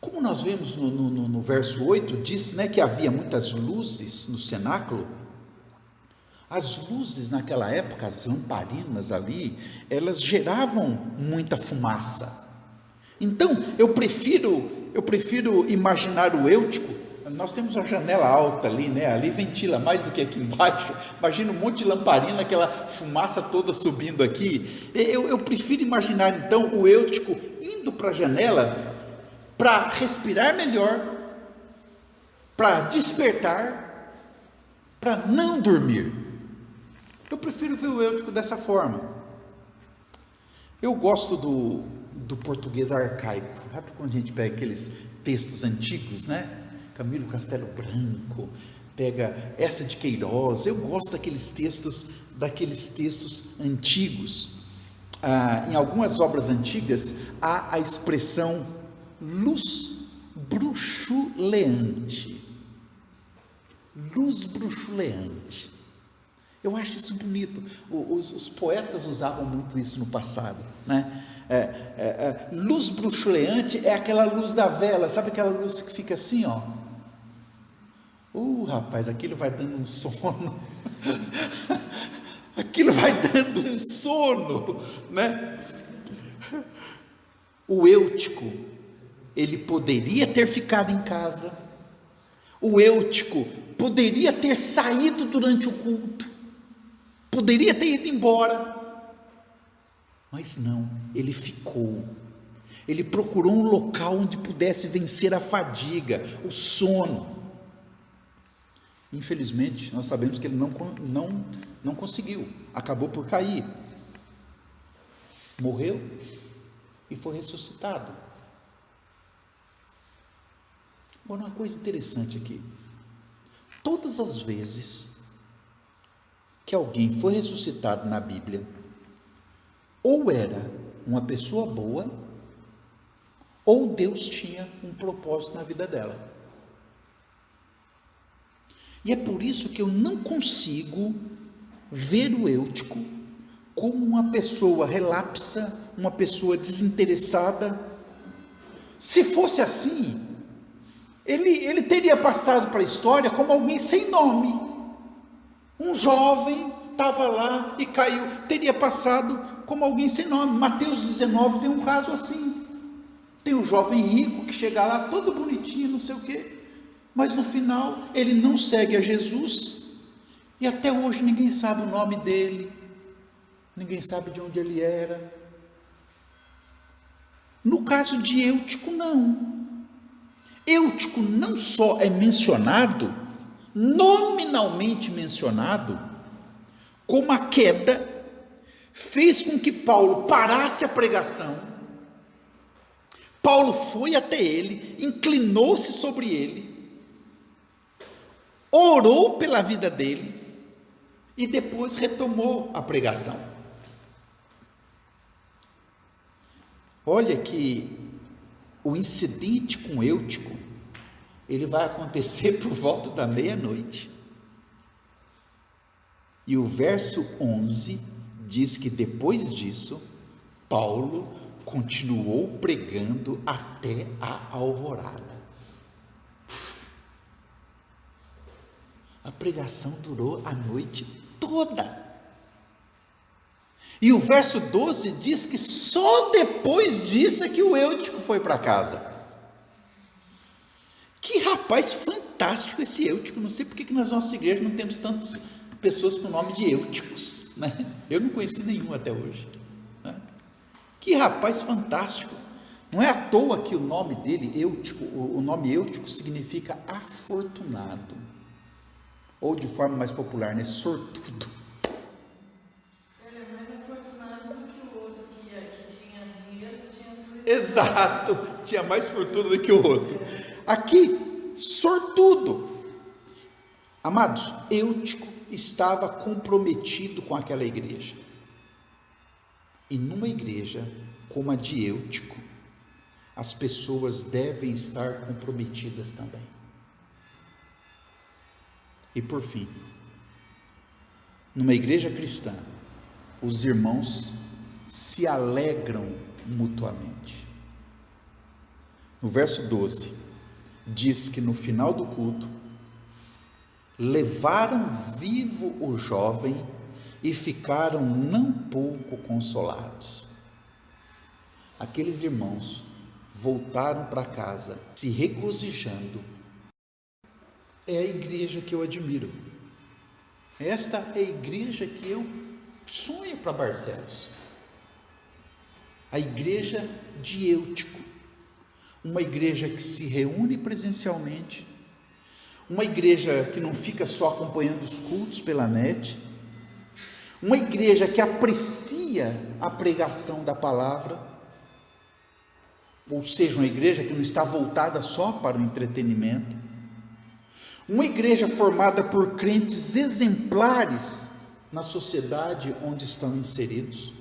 Speaker 1: Como nós vemos no verso 8, diz, né, que havia muitas luzes no cenáculo. As luzes naquela época, as lamparinas ali, elas geravam muita fumaça. Então, eu prefiro eu prefiro imaginar o Eutico. Nós temos uma janela alta ali, né? Ali ventila mais do que aqui embaixo. Imagina um monte de lamparina, aquela fumaça toda subindo aqui. Eu prefiro imaginar então o Eutico indo para a janela para respirar melhor, para despertar, para não dormir. Eu prefiro ver o Eutico dessa forma. Eu gosto do português arcaico. Sabe quando a gente pega aqueles textos antigos, né? Camilo Castelo Branco, pega essa de Queiroz. Eu gosto daqueles textos antigos. Em algumas obras antigas há a expressão luz bruxuleante. Luz bruxuleante. Eu acho isso bonito. Os poetas usavam muito isso no passado, né? Luz bruxuleante é aquela luz da vela, sabe aquela luz que fica assim, ó? Rapaz, aquilo vai dando um sono. Aquilo vai dando um sono, né? O Eutico, ele poderia ter ficado em casa. O Eutico poderia ter saído durante o culto. Poderia ter ido embora. Mas não, ele ficou. Ele procurou um local onde pudesse vencer a fadiga, o sono. Infelizmente, nós sabemos que ele não conseguiu, acabou por cair, morreu e foi ressuscitado. Agora, uma coisa interessante aqui: todas as vezes que alguém foi ressuscitado na Bíblia, ou era uma pessoa boa, ou Deus tinha um propósito na vida dela. E é por isso que eu não consigo ver o Eutico como uma pessoa relapsa, uma pessoa desinteressada. Se fosse assim, ele teria passado para a história como alguém sem nome. Um jovem estava lá e caiu, teria passado como alguém sem nome. Mateus 19 tem um caso assim. Tem um jovem rico que chega lá todo bonitinho, não sei o quê. Mas no final ele não segue a Jesus, e até hoje ninguém sabe o nome dele, ninguém sabe de onde ele era. No caso de Eutico, não. Eutico não só é mencionado, nominalmente mencionado, como a queda fez com que Paulo parasse a pregação. Paulo foi até ele, inclinou-se sobre ele, orou pela vida dele e depois retomou a pregação. Olha que o incidente com Eutico, ele vai acontecer por volta da meia-noite. E o verso 11 diz que depois disso, Paulo continuou pregando até a alvorada. A pregação durou a noite toda. E o verso 12 diz que só depois disso é que o Eutico foi para casa. Que rapaz fantástico esse Eutico. Não sei porque que nas nossas igrejas não temos tantas pessoas com o nome de Euticos, né? Eu não conheci nenhum até hoje, né? Que rapaz fantástico. Não é à toa que o nome dele, Eutico, o nome Eutico significa afortunado. Ou de forma mais popular, né? Sortudo.
Speaker 5: Ele é mais afortunado do que o outro que tinha dinheiro, que tinha tudo.
Speaker 1: Exato, tinha mais fortuna do que o outro. Aqui, sortudo. Amados, Eutico estava comprometido com aquela igreja. E numa igreja como a de Eutico, as pessoas devem estar comprometidas também. E por fim, numa igreja cristã, os irmãos se alegram mutuamente. No verso 12, diz que no final do culto, levaram vivo o jovem e ficaram não pouco consolados. Aqueles irmãos voltaram para casa se regozijando. É a igreja que eu admiro. Esta é a igreja que eu sonho para Barcelos. A igreja de Eutico. Uma igreja que se reúne presencialmente. Uma igreja que não fica só acompanhando os cultos pela net. Uma igreja que aprecia a pregação da palavra. Ou seja, uma igreja que não está voltada só para o entretenimento. Uma igreja formada por crentes exemplares na sociedade onde estão inseridos.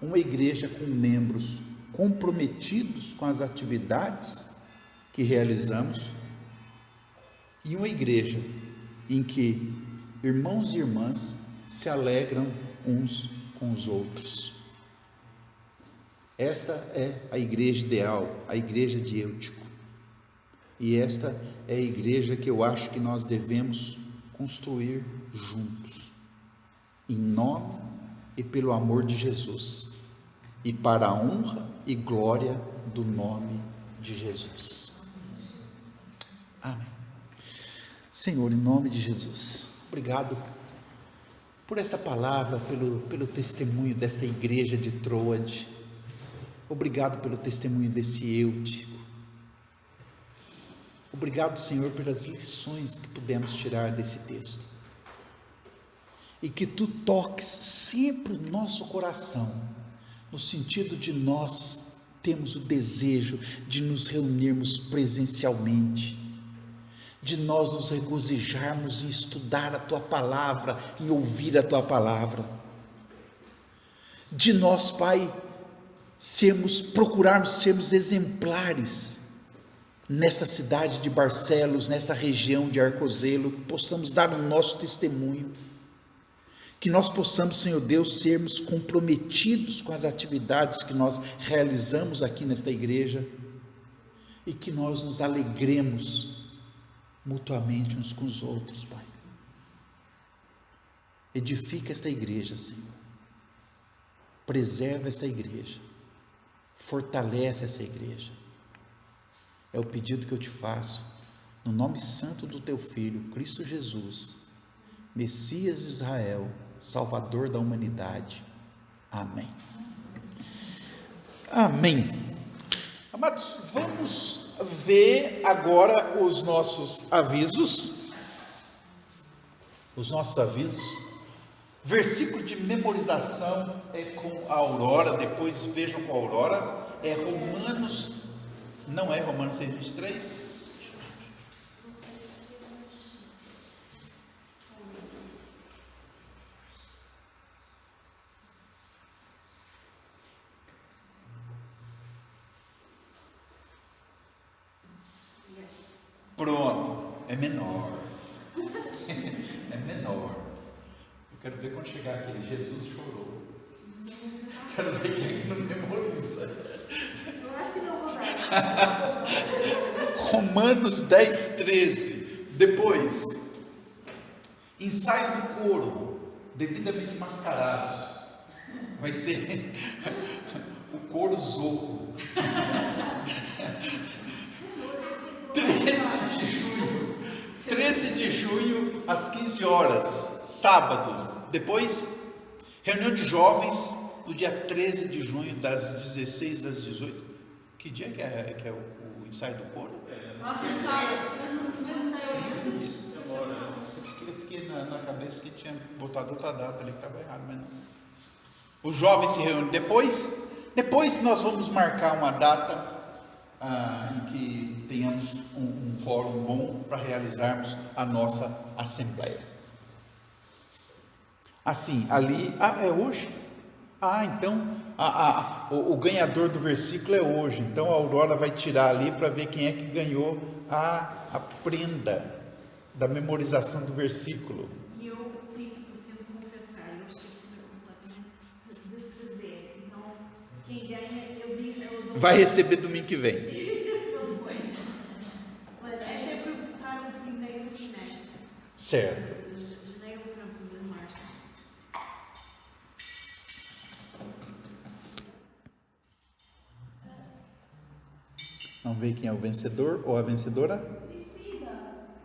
Speaker 1: Uma igreja com membros comprometidos com as atividades que realizamos. E uma igreja em que irmãos e irmãs se alegram uns com os outros. Esta é a igreja ideal, a igreja de Eutico. E esta é a igreja que eu acho que nós devemos construir juntos, em nome e pelo amor de Jesus, e para a honra e glória do nome de Jesus. Amém. Senhor, em nome de Jesus, obrigado por essa palavra, pelo testemunho desta igreja de Troade. Obrigado pelo testemunho desse Eutico. Obrigado, Senhor, pelas lições que pudemos tirar desse texto. E que Tu toques sempre o nosso coração, no sentido de nós termos o desejo de nos reunirmos presencialmente, de nós nos regozijarmos em estudar a Tua palavra, em ouvir a Tua palavra, de nós, Pai, procurarmos sermos exemplares nessa cidade de Barcelos, nessa região de Arcozelo, que possamos dar o nosso testemunho, que nós possamos, Senhor Deus, sermos comprometidos com as atividades que nós realizamos aqui nesta igreja, e que nós nos alegremos mutuamente uns com os outros, Pai. Edifica esta igreja, Senhor, preserva esta igreja, fortalece essa igreja. É o pedido que eu te faço, no nome santo do Teu Filho, Cristo Jesus, Messias de Israel, Salvador da humanidade. Amém. Amém. Amados, vamos ver agora os nossos avisos. Versículo de memorização é com a Aurora, depois vejam com a Aurora, é Romanos, não é Romanos 6:23? Pronto, é menor. É menor. Eu quero ver quando chegar aqui, Jesus chorou. Quero ver quem é que não memoriza.
Speaker 6: Eu acho que não vou dar.
Speaker 1: Romanos 10:13. Depois, ensaio do coro, devidamente mascarados. Vai ser o coro zorro. 13 de junho, às 15 horas, sábado. Depois, reunião de jovens, no dia 13 de junho, das 16 às 18. Que dia que é o ensaio do coro? Eu fiquei na cabeça que tinha botado outra data ali, que estava errado, mas não. Os jovens se reúnem depois nós vamos marcar uma data em que tenhamos um quórum bom para realizarmos a nossa assembleia. Assim, ali, é hoje? Então, o ganhador do versículo é hoje, então a Aurora vai tirar ali para ver quem é que ganhou a prenda da memorização do versículo.
Speaker 6: E eu tenho que confessar, eu esqueci completamente de trazer. Então, quem ganha, eu dou.
Speaker 1: Vai receber domingo que vem.
Speaker 6: Esta é para o primeiro trimestre.
Speaker 1: Certo.
Speaker 6: De janeiro para março.
Speaker 1: quem é o vencedor ou a vencedora?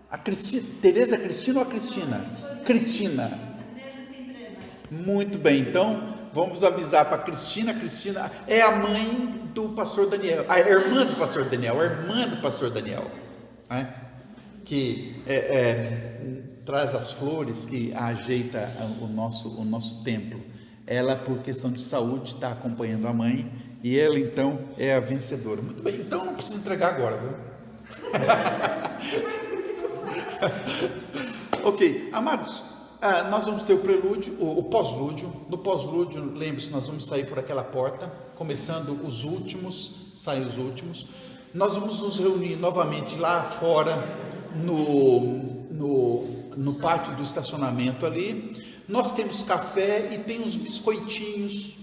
Speaker 1: A Cristina. Tereza Cristina ou a Cristina? Cristina. Muito bem, então vamos avisar para a Cristina. Cristina é a mãe do pastor Daniel, a irmã do pastor Daniel, a irmã do pastor Daniel, né? Que traz as flores, que ajeita o nosso templo. Ela, por questão de saúde, está acompanhando a mãe, e ela então é a vencedora. Muito bem, então não precisa entregar agora, viu? Ok, amados, nós vamos ter o prelúdio, o pós-lúdio. No pós-lúdio, lembre-se, nós vamos sair por aquela porta, começando os últimos, saem os últimos. Nós vamos nos reunir novamente lá fora, no pátio do estacionamento ali. Nós temos café e tem uns biscoitinhos